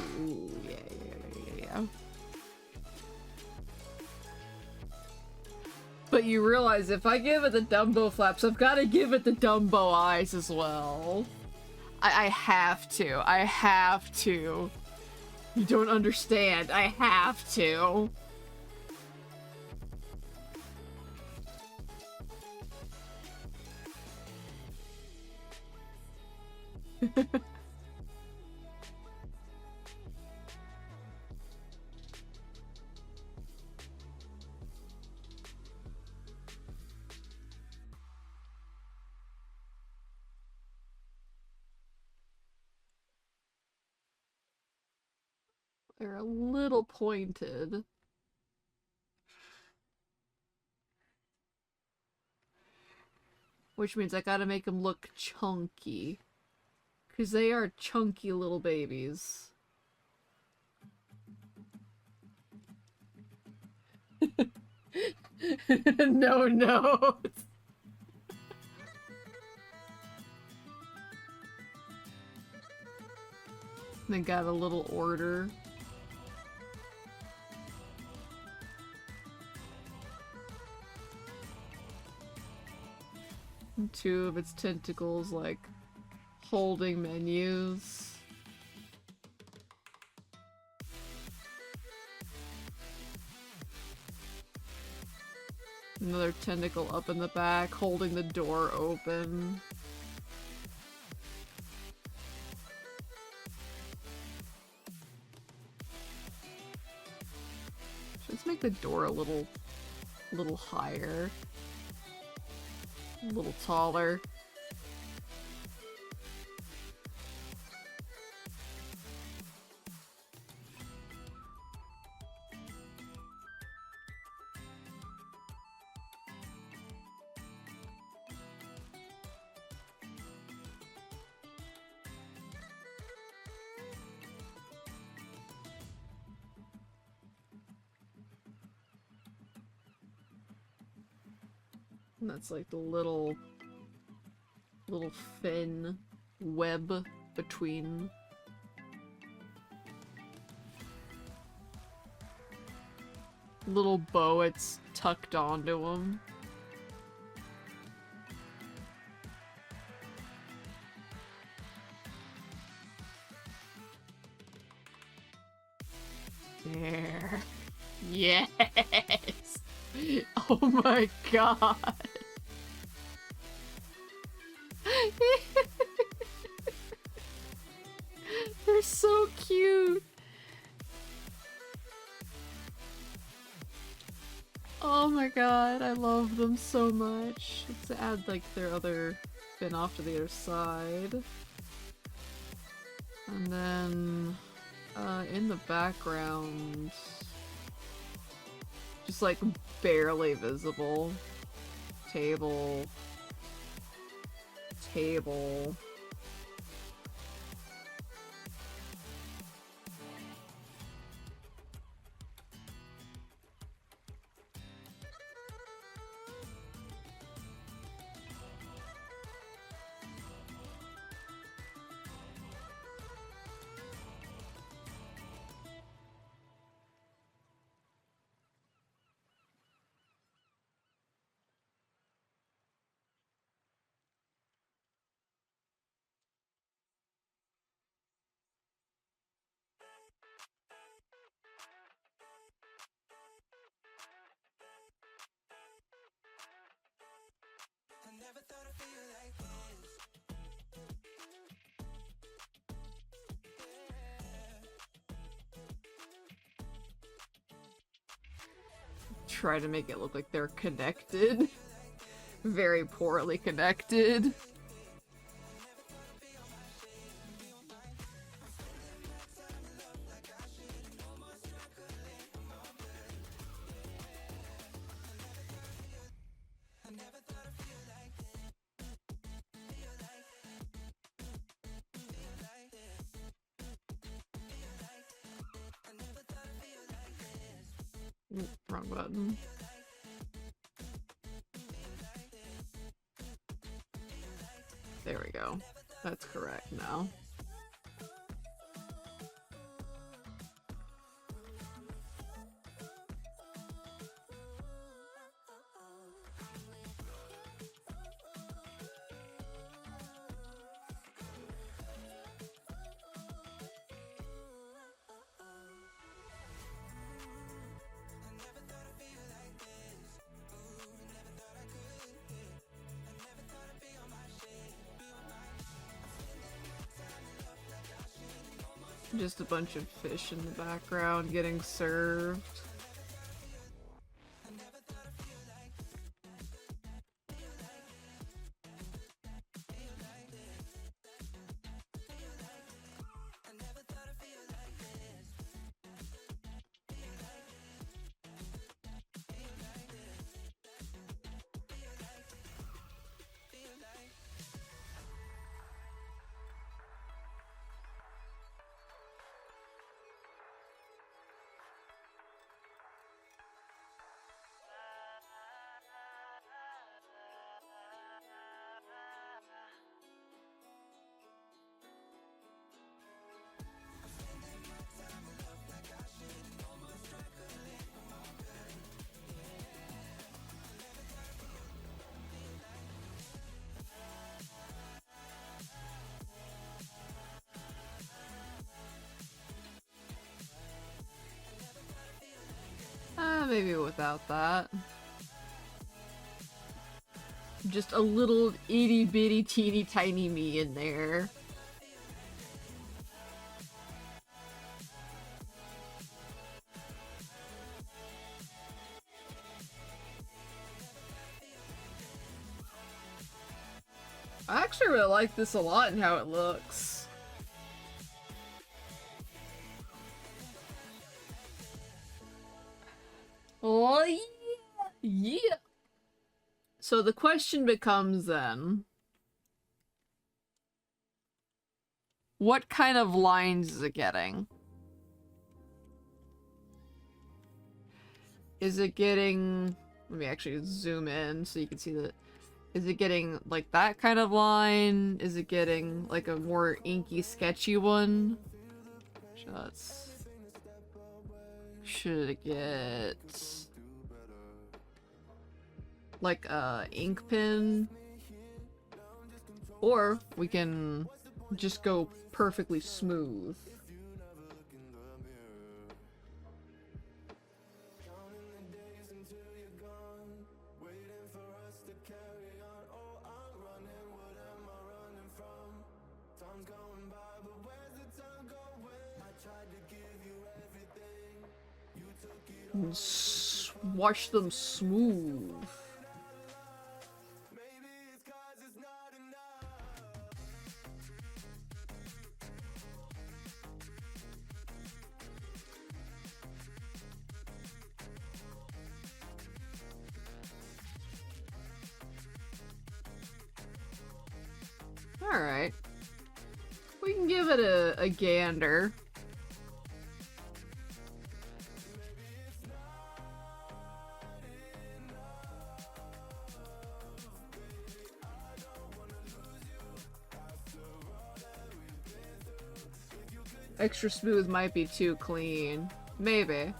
Speaker 1: yeah. But you realize if I give it the Dumbo flaps, I've got to give it the Dumbo eyes as well. I have to. I have to. You don't understand. I have to. They're a little pointed. Which means I gotta make them look chunky. Because they are chunky little babies. No notes. They got a little order. And two of its tentacles, like, holding menus. Another tentacle up in the back, holding the door open. Let's make the door a little higher. A little taller. And that's like the little fin. web between. Little bow it's tucked onto him. There. Yes! Oh my god! They're so cute! Oh my god, I love them so much. Let's add like their other fin off to the other side. And then in the background, just like barely visible. Table. Table. Try to make it look like they're connected. Very poorly connected. Wrong button. There we go. That's correct now. Just a bunch of fish in the background getting served. Maybe without that. Just a little itty bitty teeny tiny me in there. I actually really like this a lot and how it looks. Oh yeah! Yeah! So the question becomes then, what kind of lines is it getting? Is it getting... Let me actually zoom in so you can see that. Is it getting like that kind of line? Is it getting like a more inky, sketchy one? Shots. Should it get like a ink pen? Or we can just go perfectly smooth. Wash them smooth. Alright. We can give it a gander. Extra smooth might be too clean. Maybe.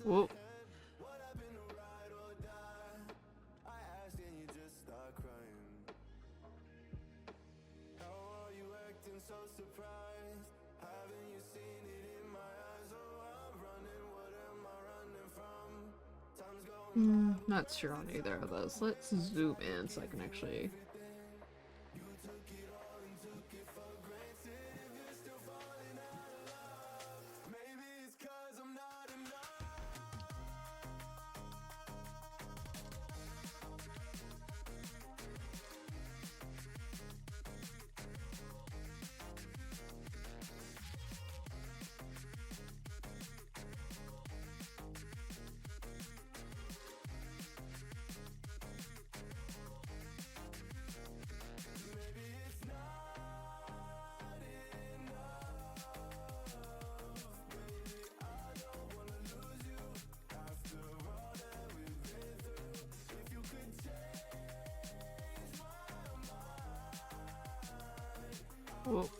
Speaker 1: Whoa. Not sure on either of those. Let's zoom in so I can actually... Whoa.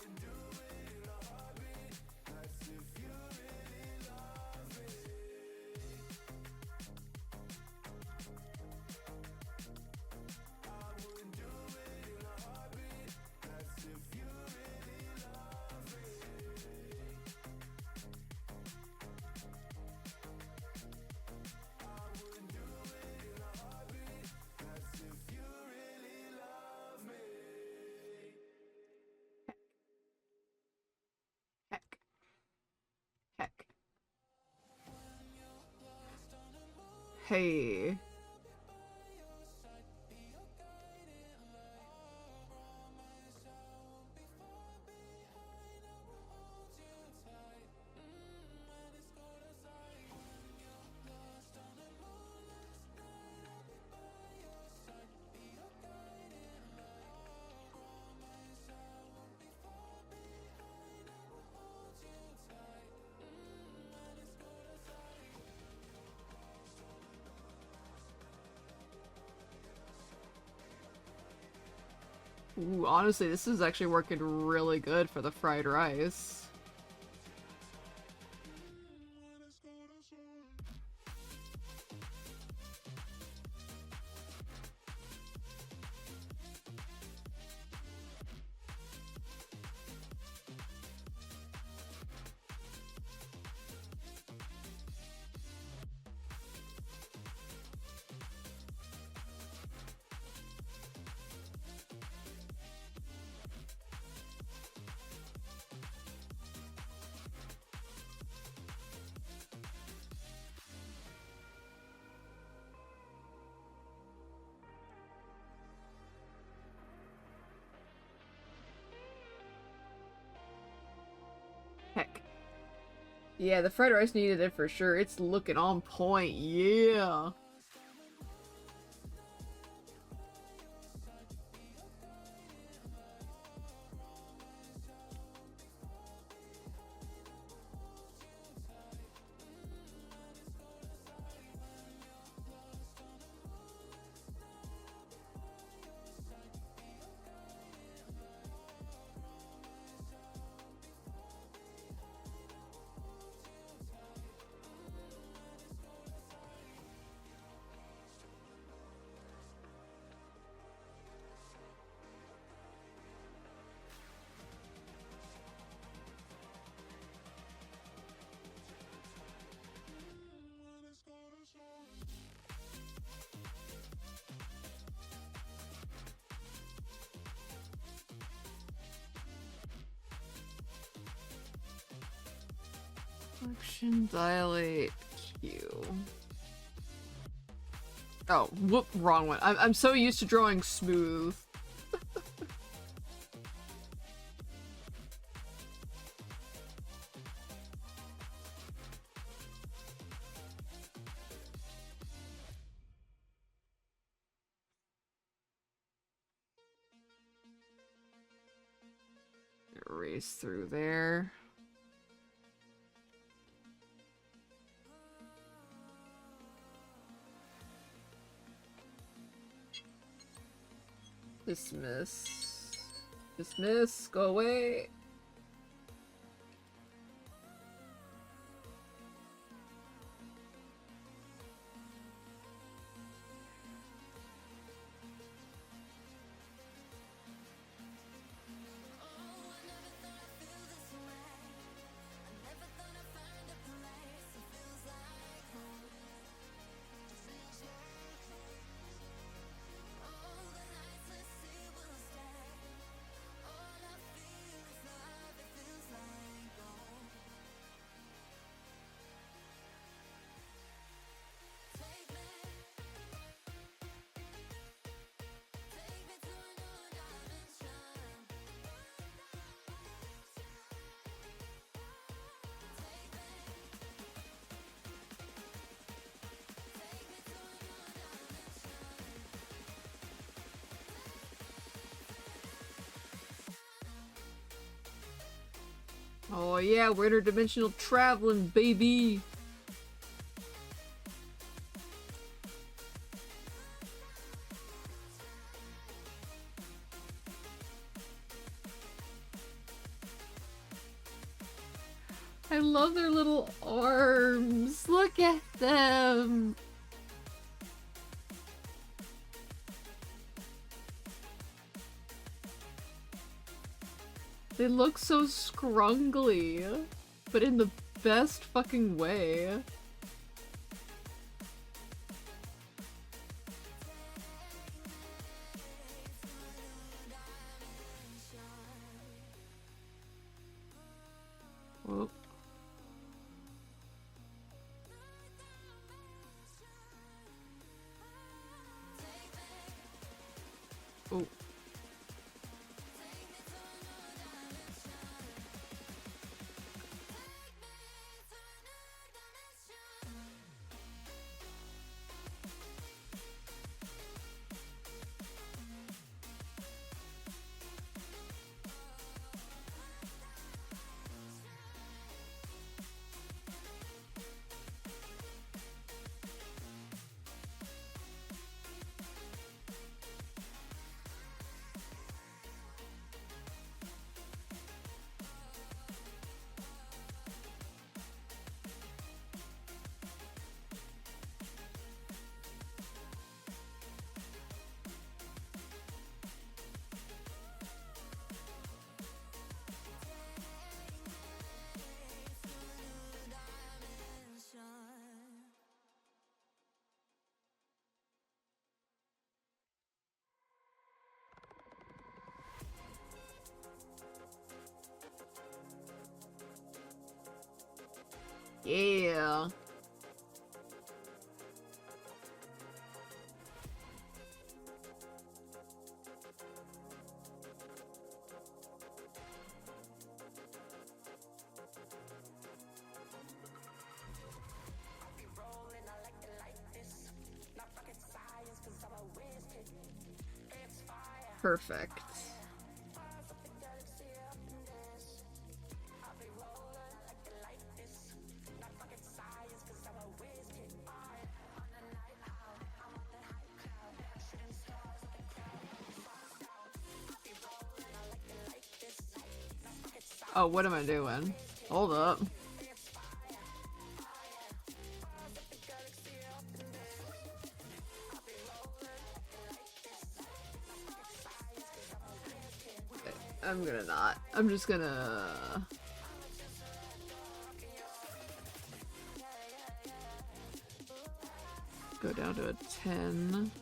Speaker 1: Heck. Heck. Hey. Ooh, honestly, this is actually working really good for the fried rice. Yeah, the fried rice needed it for sure. It's looking on point. Yeah. Function dilate Q. Oh, whoop, wrong one. I'm so used to drawing smooth. Erase through there. Dismiss. Dismiss. Go away. Oh yeah, we're interdimensional traveling, baby! I love their little arms! Look at them! They look so scrungly, but in the best fucking way. Whoop. Oh. Yeah. Perfect. Oh, what am I doing? Hold up. I'm gonna not. I'm just gonna... go down to a 10.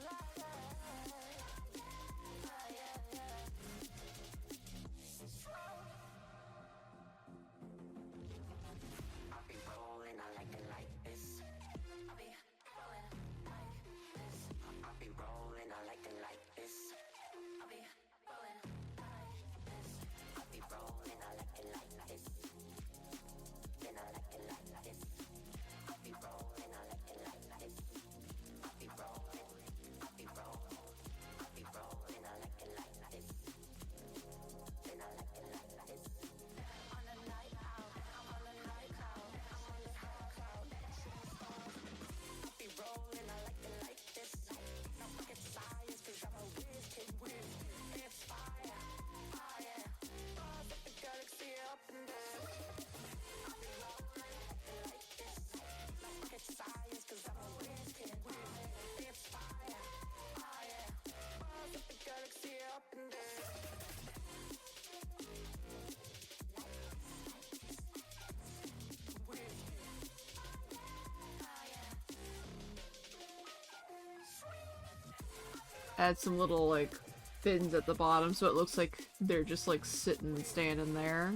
Speaker 1: Add some little, like, fins at the bottom so it looks like they're just, like, sitting and standing there.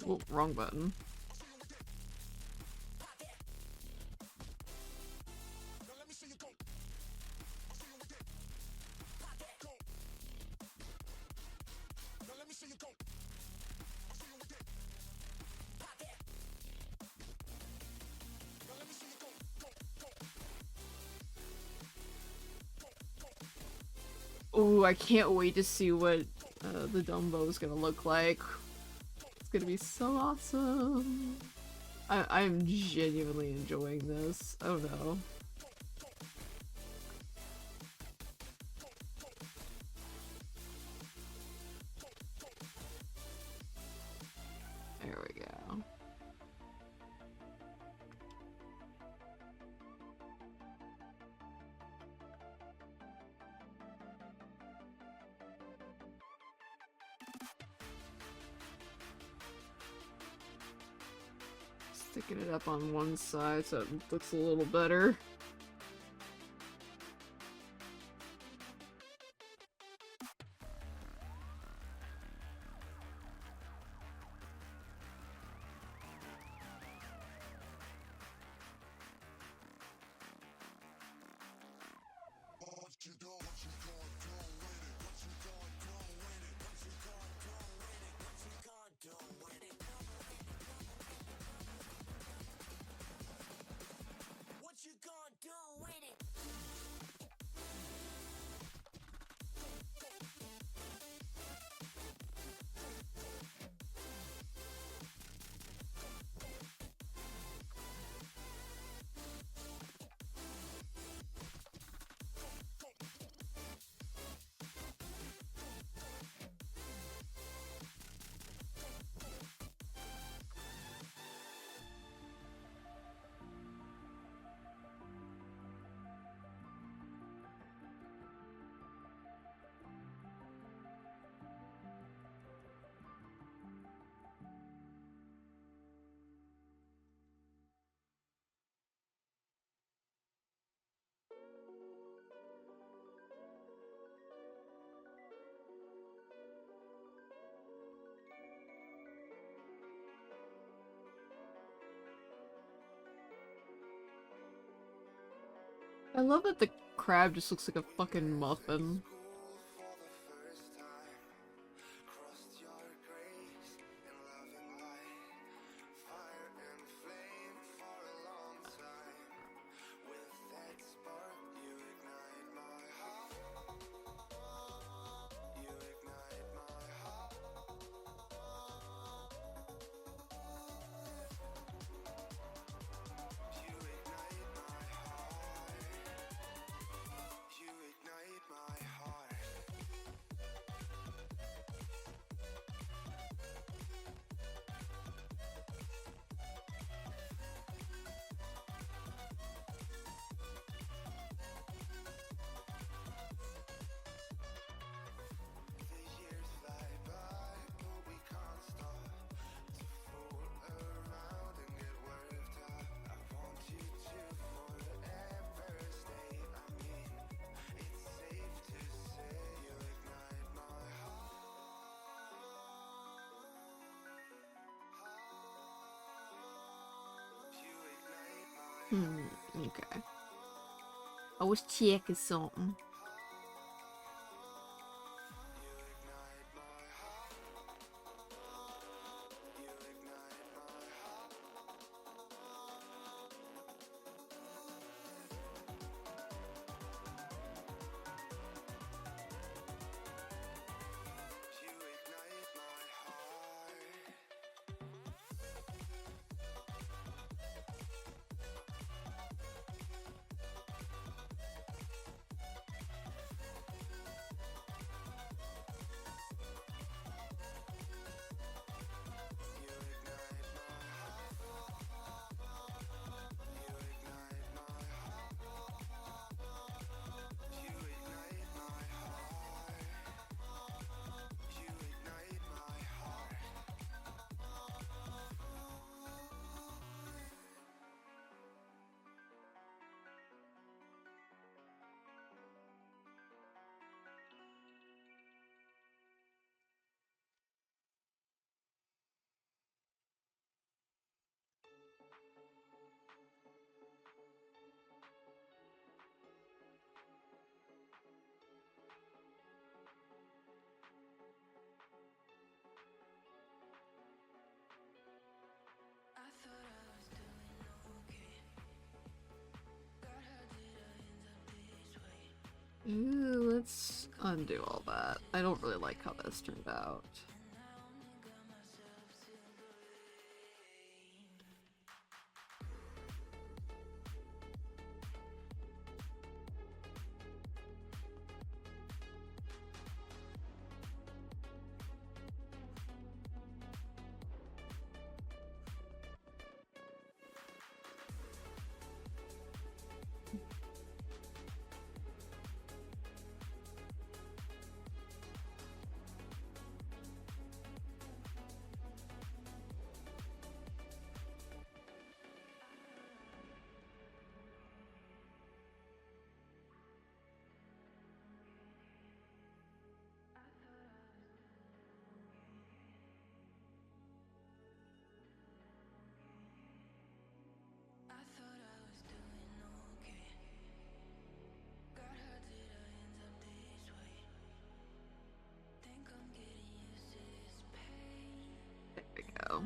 Speaker 1: Oh, wrong button. Ooh, I can't wait to see what the Dumbo is gonna look like. It's gonna be so awesome. I'm genuinely enjoying this. Oh no. There we go. Sticking it up on one side so it looks a little better. I love that the crab just looks like a fucking muffin. Okay. I was checking something. Ooh, let's undo all that. I don't really like how this turned out. There we go.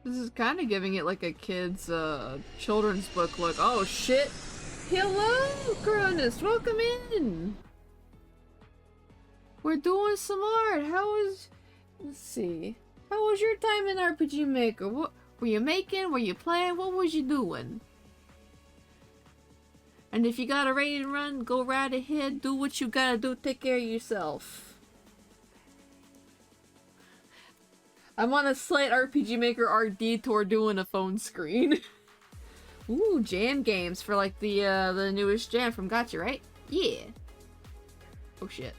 Speaker 1: This is kind of giving it like a kid's children's book look. Oh shit! Hello, Cronus! Welcome in! We're doing some art. How was... Let's see. How was your time in RPG Maker? What were you making? Were you playing? What was you doing? And if you got a raid and run, go right ahead. Do what you gotta do. Take care of yourself. I'm on a slight RPG Maker RD tour doing a phone screen. Ooh, jam games for like the newest jam from Gotcha, right? Yeah. Oh shit.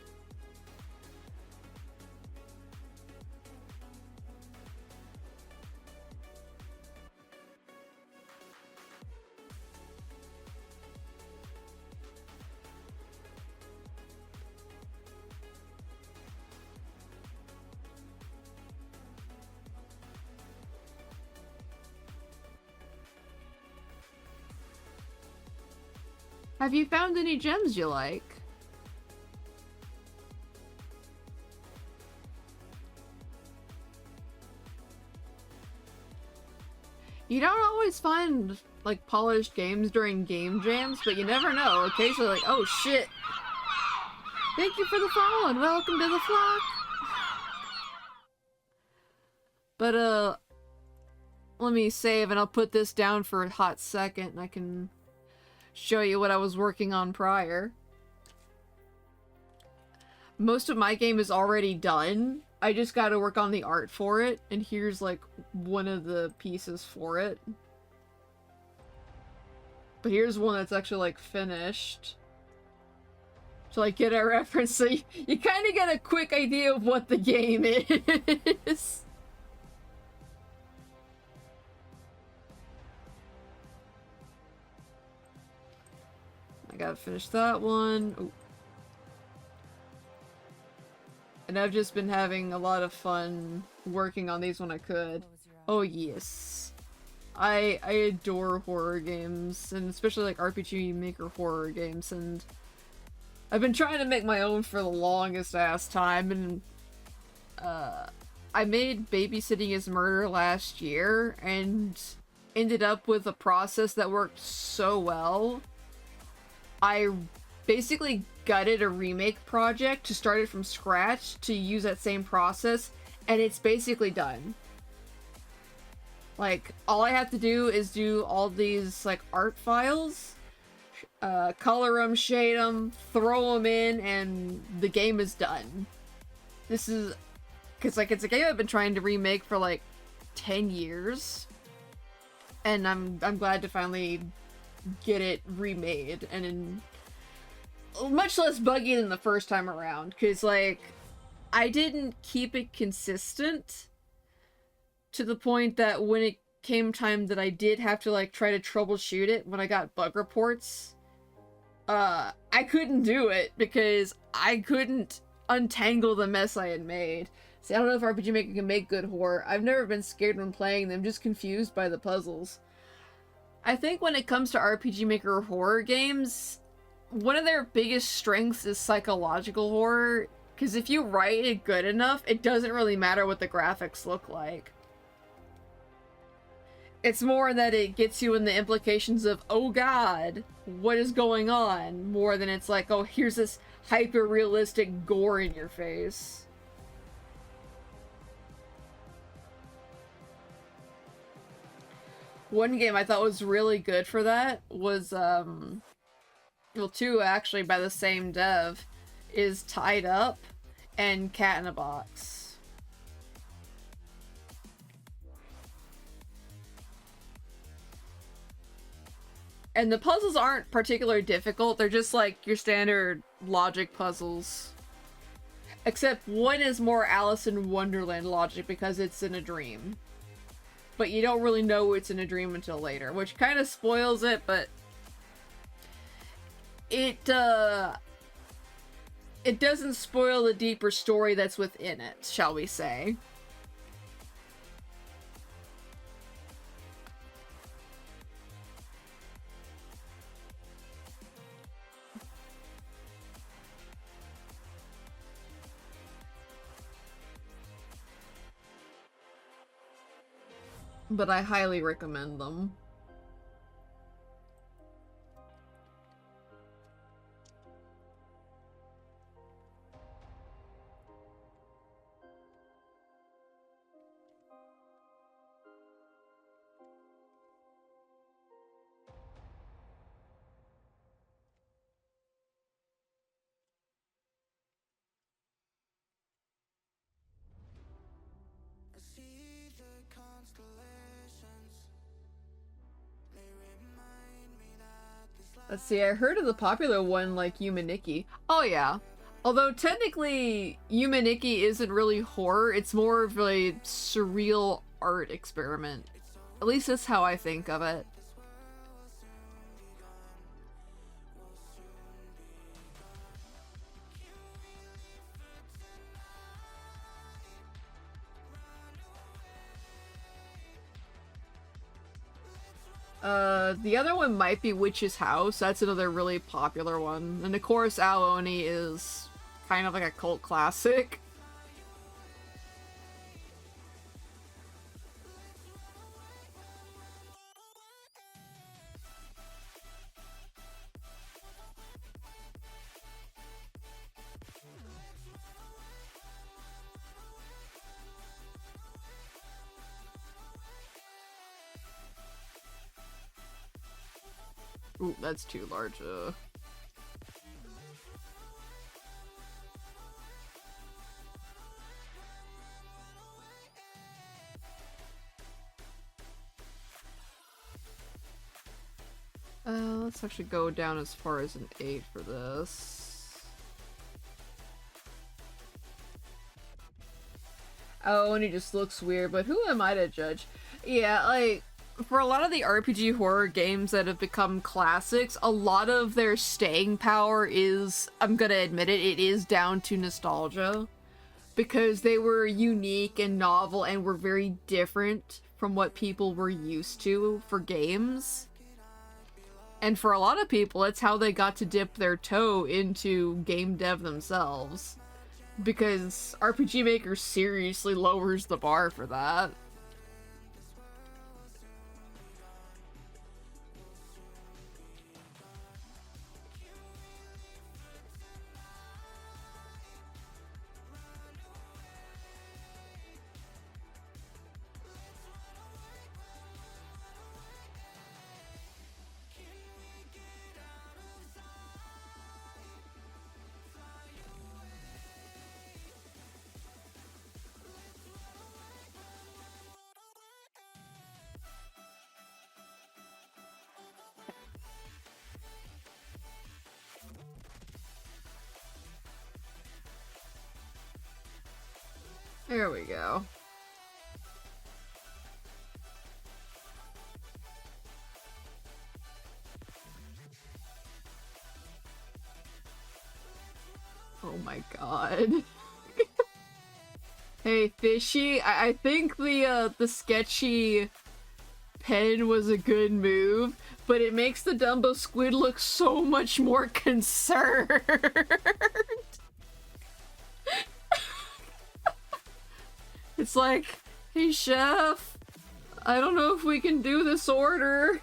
Speaker 1: Have you found any gems you like? You don't always find, like, polished games during game jams, but you never know. Occasionally, like, oh shit! Thank you for the follow and welcome to the flock! But, let me save and I'll put this down for a hot second and I can show you what I was working on prior. Most of my game is already done. I just gotta work on the art for it, and here's like one of the pieces for it. But here's one that's actually like finished. To like get a reference, so you kind of get a quick idea of what the game is. I gotta finish that one. Ooh. And I've just been having a lot of fun working on these when I could. Oh yes. I adore horror games, and especially like RPG Maker horror games, and I've been trying to make my own for the longest ass time, and I made Babysitting is Murder last year, and ended up with a process that worked so well. I basically gutted a remake project to start it from scratch to use that same process, and it's basically done. Like, all I have to do is do all these, like, art files, color them, shade them, throw them in, and the game is done. This is... because, like, it's a game I've been trying to remake for, like, 10 years. And I'm glad to finally get it remade, and in much less buggy than the first time around, because like I didn't keep it consistent to the point that when it came time that I did have to like try to troubleshoot it when I got bug reports, I couldn't do it because I couldn't untangle the mess I had made. See, I don't know if RPG Maker can make good horror. I've never been scared when playing them, just confused by the puzzles. I think when it comes to RPG Maker horror games, one of their biggest strengths is psychological horror, because if you write it good enough, it doesn't really matter what the graphics look like. It's more that it gets you in the implications of, oh god, what is going on, more than it's like, oh, here's this hyper-realistic gore in your face. One game I thought was really good for that was, well, two actually by the same dev, is Tied Up and Cat in a Box. And the puzzles aren't particularly difficult, they're just like your standard logic puzzles. Except one is more Alice in Wonderland logic because it's in a dream. But you don't really know it's in a dream until later, which kind of spoils it, but it doesn't spoil the deeper story that's within it, shall we say. But I highly recommend them. Let's see, I heard of the popular one like Yumaniki. Oh yeah. Although technically Yumaniki isn't really horror, it's more of a surreal art experiment. At least that's how I think of it. The other one might be Witch's House. That's another really popular one. And of course, Aoni is kind of like a cult classic. Ooh, that's too large. Let's actually go down as far as an 8 for this. Oh, and he just looks weird, but who am I to judge? Yeah, like, for a lot of the RPG horror games that have become classics, a lot of their staying power is, I'm gonna admit it, it is down to nostalgia. Because they were unique and novel and were very different from what people were used to for games. And for a lot of people, it's how they got to dip their toe into game dev themselves. Because RPG Maker seriously lowers the bar for that. There we go. Oh my god. Hey, Fishy, I think the sketchy pen was a good move, but it makes the Dumbo squid look so much more concerned. It's like, hey chef, I don't know if we can do this order.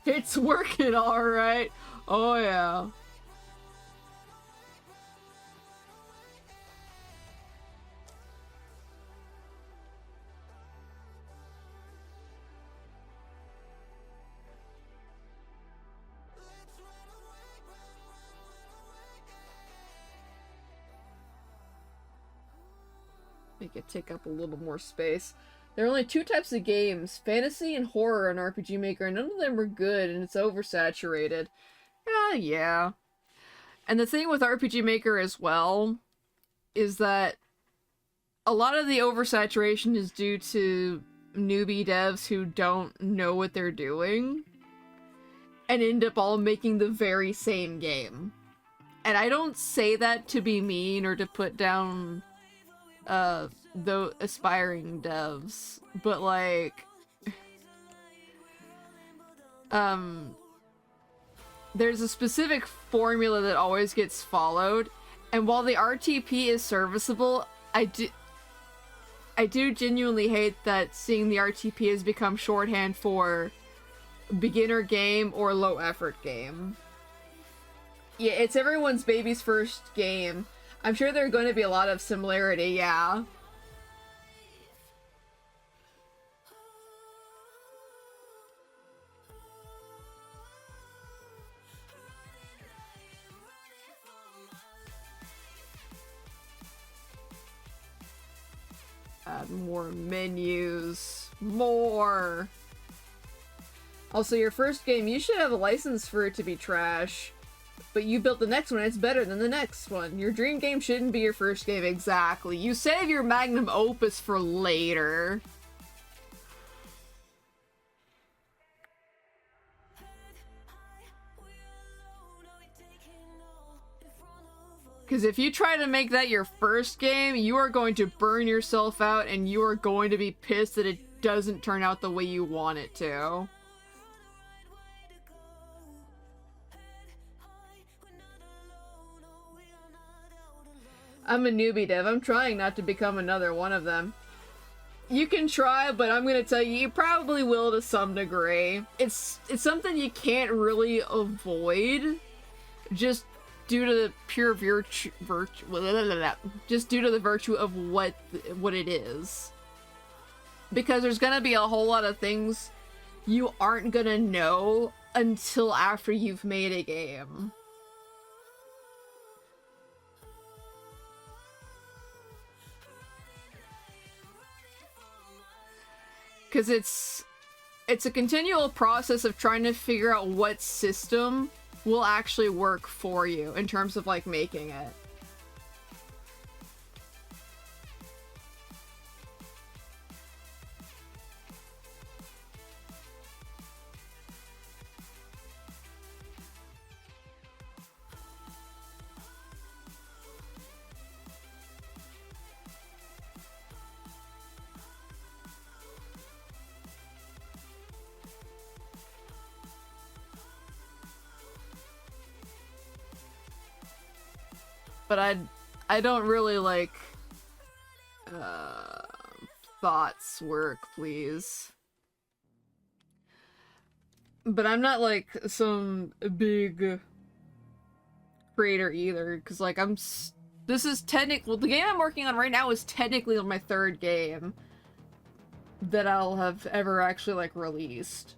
Speaker 1: It's working all right. Oh yeah. Make it take up a little more space. There are only 2 types of games, fantasy and horror on RPG Maker, and none of them are good, and it's oversaturated. Yeah. And the thing with RPG Maker as well is that a lot of the oversaturation is due to newbie devs who don't know what they're doing and end up all making the very same game. And I don't say that to be mean or to put down the aspiring devs, but like there's a specific formula that always gets followed, and while the RTP is serviceable, I do genuinely hate that seeing the RTP has become shorthand for beginner game or low effort game. Yeah, it's everyone's baby's first game. I'm sure there are going to be a lot of similarity, yeah. Add more menus. More! Also, your first game, you should have a license for it to be trash. but you built the next one, it's better than the next one. Your dream game shouldn't be your first game. Exactly. You save your magnum opus for later. Because if you try to make that your first game, you are going to burn yourself out and you are going to be pissed that it doesn't turn out the way you want it to. I'm a newbie dev. I'm trying not to become another one of them. You can try, but I'm gonna tell you, you probably will to some degree. It's something you can't really avoid, just due to the pure virtue, just due to the virtue of what it is. Because there's gonna be a whole lot of things you aren't gonna know until after you've made a game. Because it's a continual process of trying to figure out what system will actually work for you in terms of, like, making it. But I don't really like thoughts work, please. But I'm not like some big creator either, because like this is well, the game I'm working on right now is technically my third game that I'll have ever actually like released.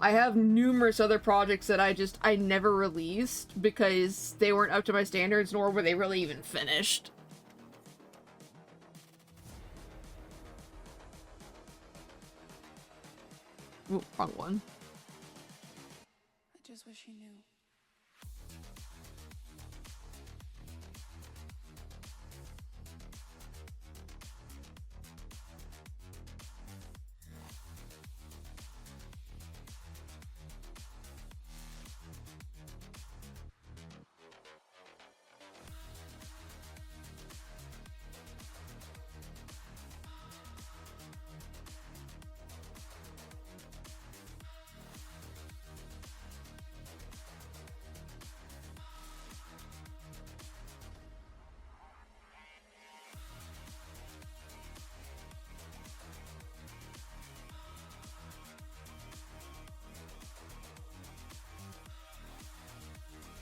Speaker 1: I have numerous other projects that I never released because they weren't up to my standards, nor were they really even finished. Ooh, wrong one.
Speaker 2: I just wish you knew.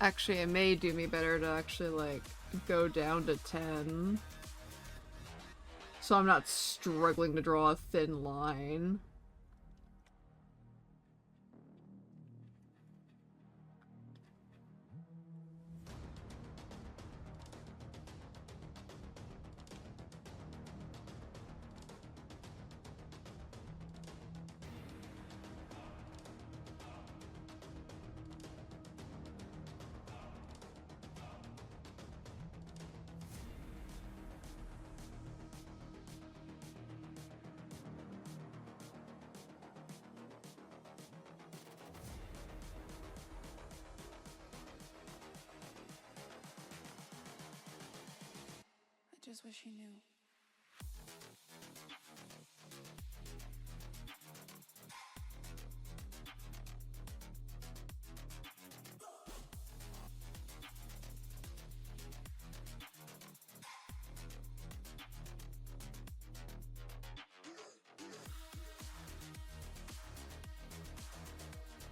Speaker 1: Actually, it may do me better to actually, like, go down to 10. So I'm not struggling to draw a thin line.
Speaker 2: I just wish you knew.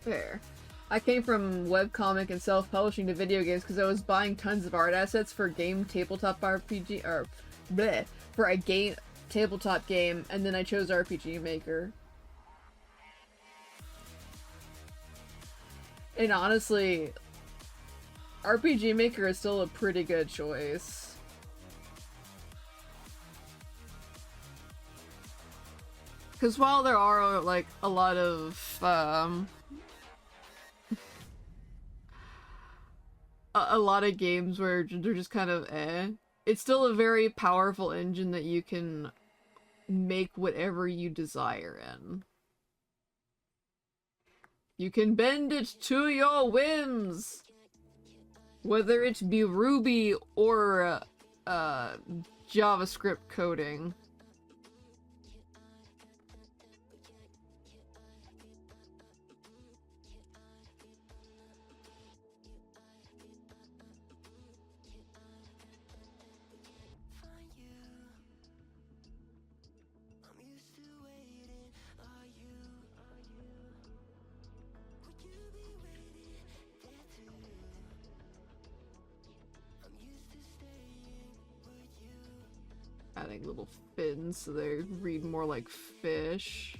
Speaker 1: There. I came from webcomic and self-publishing to video games because I was buying tons of art assets for game tabletop RPG, or bleh, for a game tabletop game, and then I chose RPG Maker. And honestly, RPG Maker is still a pretty good choice. Because while there are, like, a lot of, a lot of games where they're just kind of eh. It's still a very powerful engine that you can make whatever you desire in. You can bend it to your whims! Whether it be Ruby or JavaScript coding. Adding little fins so they read more like fish.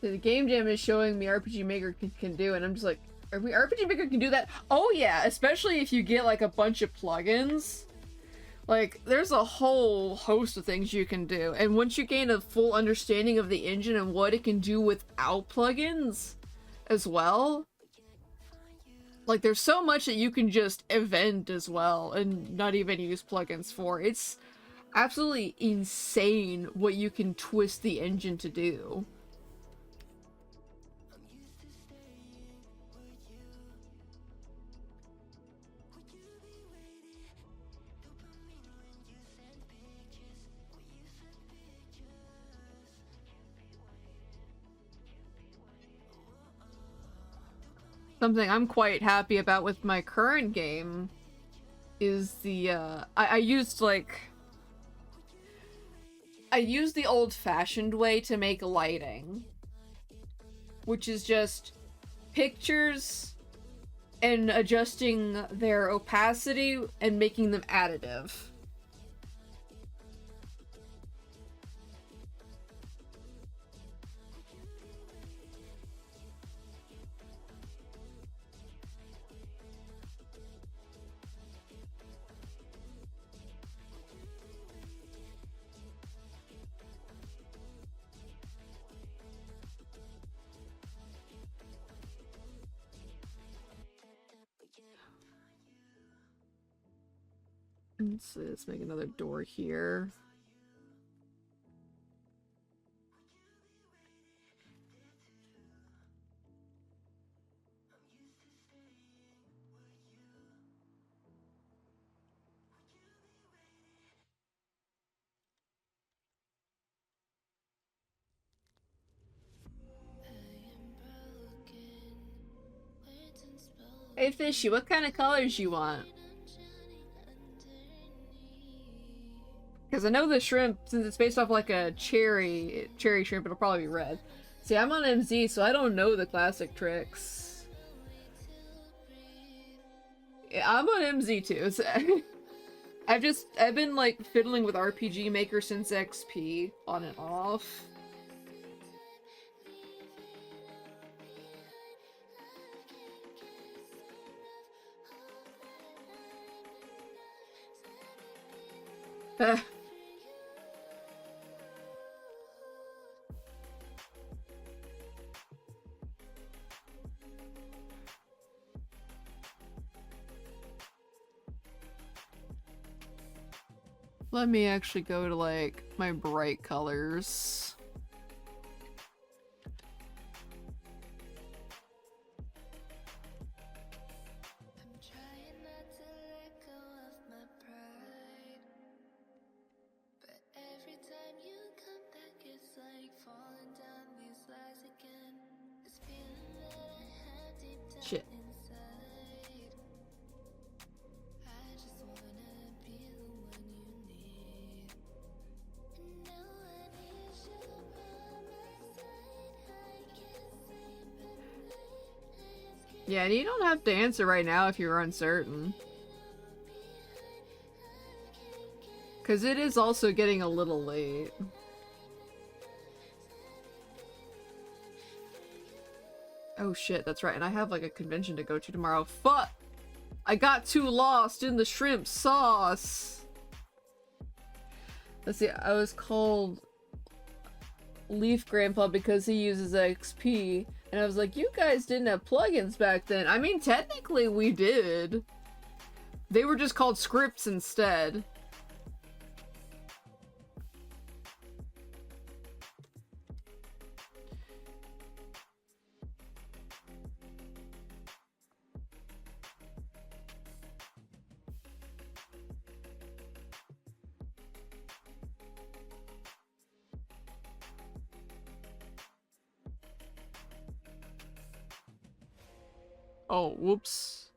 Speaker 1: The game jam is showing me RPG Maker can do, and I'm just like, RPG Maker can do that? Oh yeah, especially if you get like a bunch of plugins. Like, there's a whole host of things you can do, and once you gain a full understanding of the engine and what it can do without plugins as well, like there's so much that you can just event as well and not even use plugins for. It's absolutely insane what you can twist the engine to do. Something I'm quite happy about with my current game is the, I used, like... I used the old-fashioned way to make lighting. Which is just pictures and adjusting their opacity and making them additive. Let's make another door here. Hey Fishy, what kind of colors you want? Because I know the shrimp, since it's based off like a cherry shrimp, it'll probably be red. See, I'm on MZ, so I don't know the classic tricks. Yeah, I'm on MZ too. So I've been like fiddling with RPG Maker since XP, on and off. Let me actually go to like my bright colors. Shit. Yeah, and you don't have to answer right now if you're uncertain. Because it is also getting a little late. Oh shit, that's right, and I have like a convention to go to tomorrow. Fuck! I got too lost in the shrimp sauce! Let's see, I was called Leaf Grandpa because he uses XP, and I was like, you guys didn't have plugins back then. I mean, technically we did. They were just called scripts instead. Oh, whoops.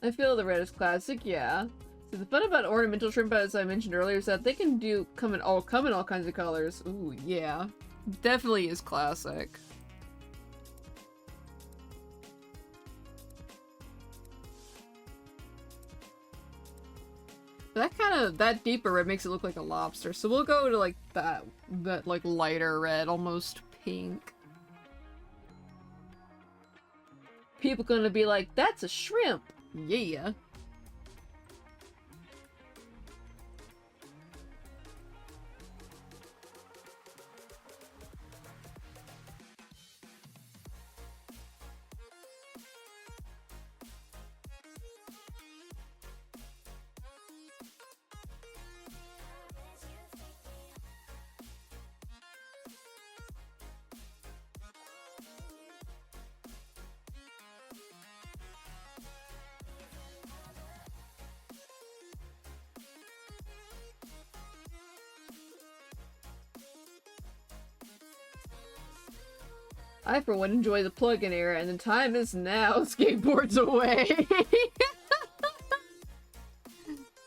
Speaker 1: I feel the red is classic, yeah. So the fun about ornamental shrimp, as I mentioned earlier, is that they can come in all kinds of colors. Ooh, yeah. Definitely is classic. That deeper red makes it look like a lobster, so we'll go to like that like lighter red, almost pink. People gonna be like, that's a shrimp! Yeah. I, for one, enjoy the plug-in era, and the time is now. Skateboards away.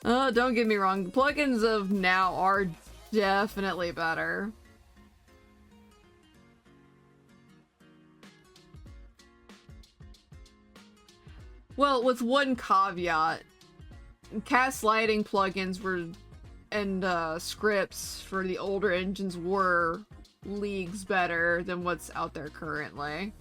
Speaker 1: Don't get me wrong. The plugins of now are definitely better. Well, with one caveat. Cast lighting plugins were, and scripts for the older engines were leagues better than what's out there currently.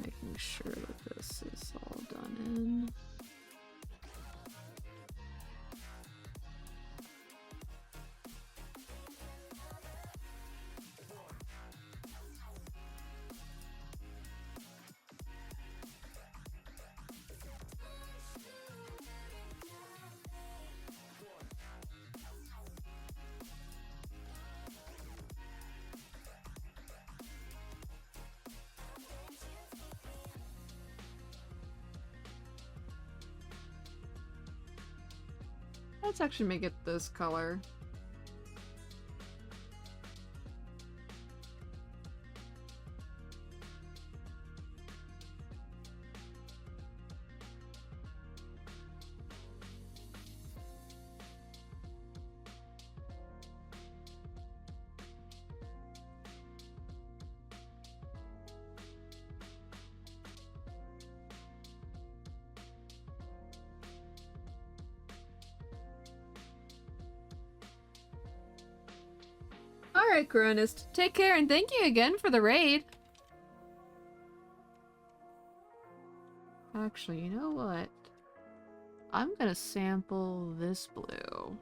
Speaker 1: Making sure that this is all done in. Let's actually make it this color. Alright, Coronist. Take care and thank you again for the raid. Actually, you know what? I'm gonna sample this blue.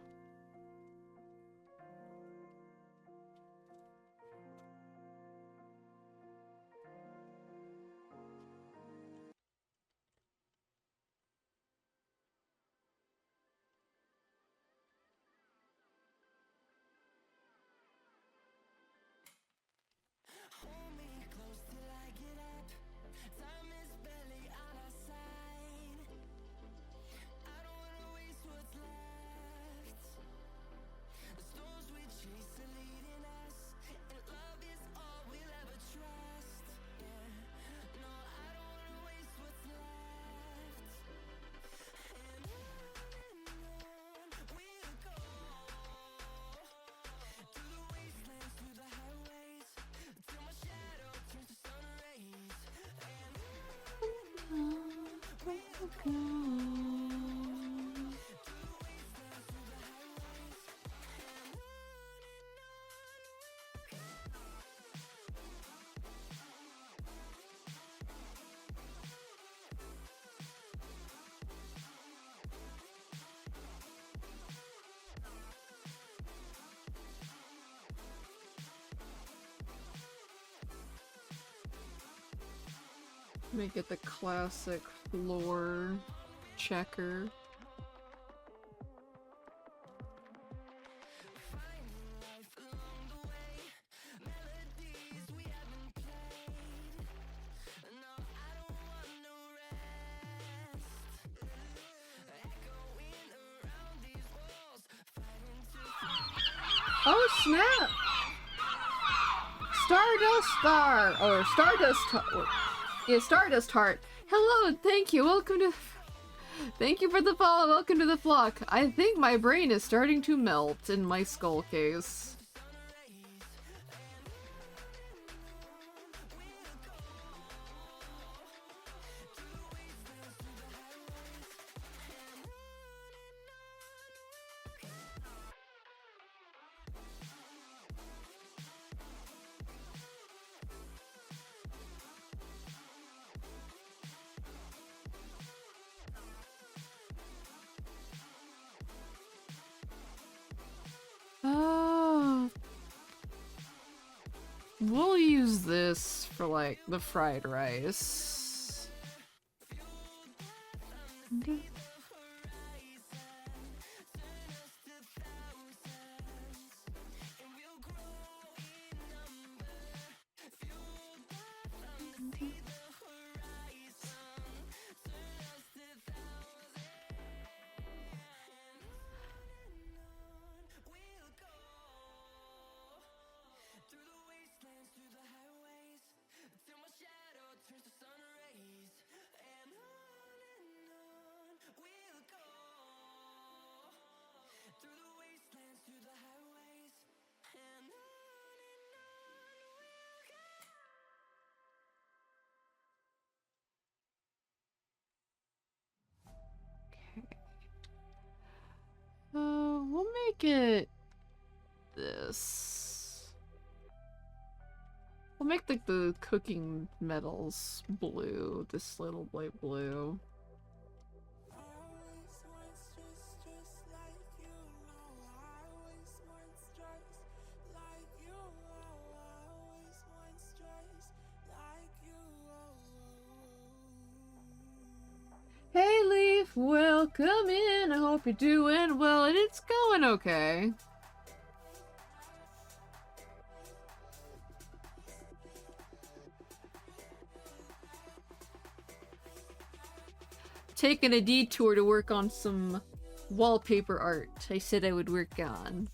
Speaker 1: Let me get the classic floor checker. Oh snap! Stardust Star! Or Stardust Heart. Yeah, Stardust Heart. Hello and thank you. Welcome to... Thank you for the follow. Welcome to the flock. I think my brain is starting to melt in my skull case. We'll use this for, like, the fried rice. We'll make it this. We'll make the cooking metals blue, this little light blue. Hey Leaf, welcome in. I hope you're doing well, and it's going okay. Taking a detour to work on some wallpaper art I said I would work on.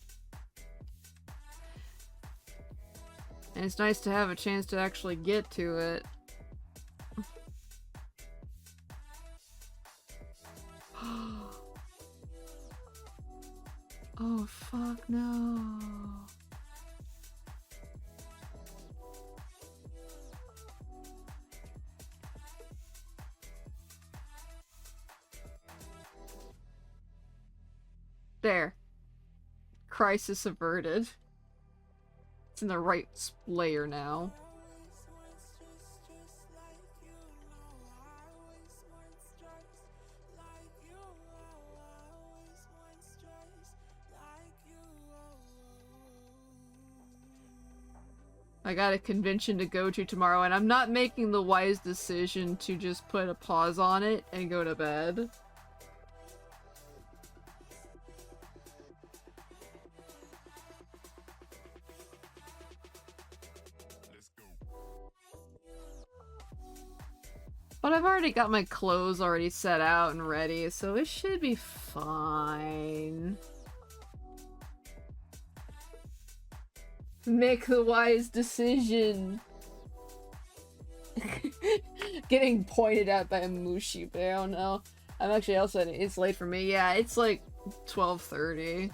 Speaker 1: And it's nice to have a chance to actually get to it. Oh, fuck no. There. Crisis averted. It's in the right layer now. I got a convention to go to tomorrow, and I'm not making the wise decision to just put a pause on it and go to bed. But I've already got my clothes already set out and ready, so it should be fine. Make the wise decision. Getting pointed at by a Mushi, but I don't know. I'm actually also, it's late for me. Yeah, it's like 12:30.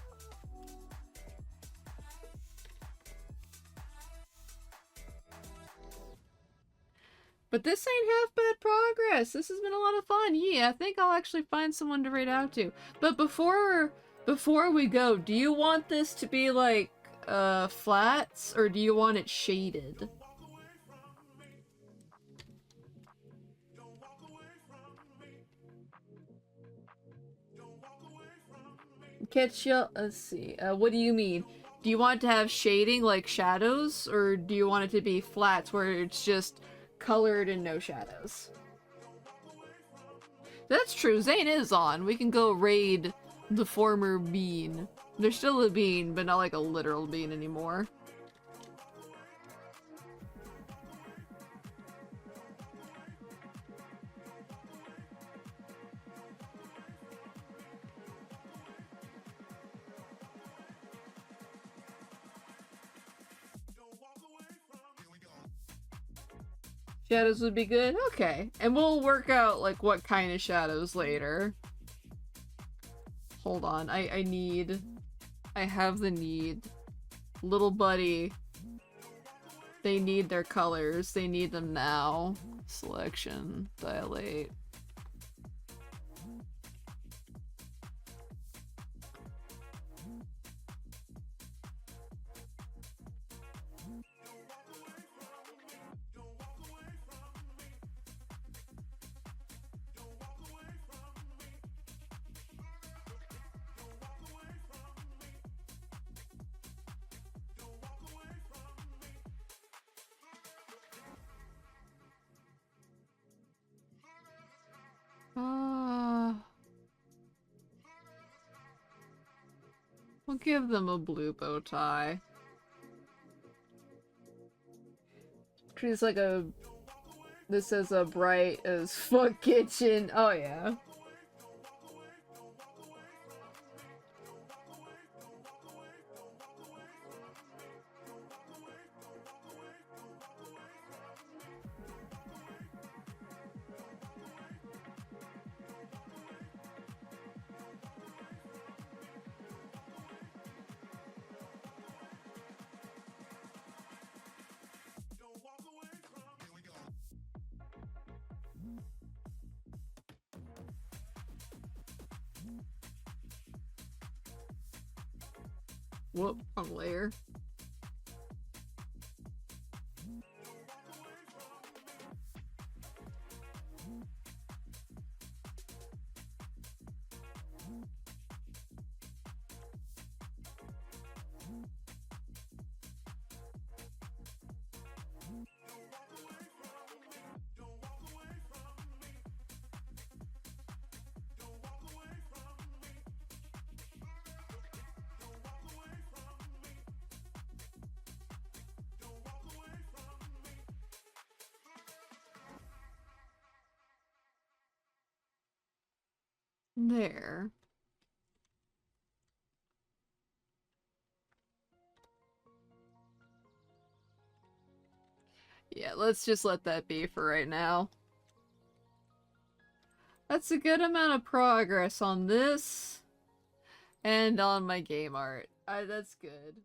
Speaker 1: But this ain't half bad progress. This has been a lot of fun. Yeah, I think I'll actually find someone to raid out to. But before we go, do you want this to be like flats, or do you want it shaded? Catch you. Let's see. What do you mean? Do you want to have shading like shadows, or do you want it to be flats where it's just colored and no shadows? That's true. Zane is on. We can go raid the former bean. There's still a bean, but not like a literal bean anymore. Shadows would be good? Okay. And we'll work out, like, what kind of shadows later. Hold on. I have the need. Little buddy. They need their colors. They need them now. Selection. Dilate. We'll give them a blue bow tie. It's like a... This is a bright as fuck kitchen. Oh yeah. Whoop, wrong layer. There. Yeah, let's just let that be for right now. That's a good amount of progress on this and on my game art. That's good.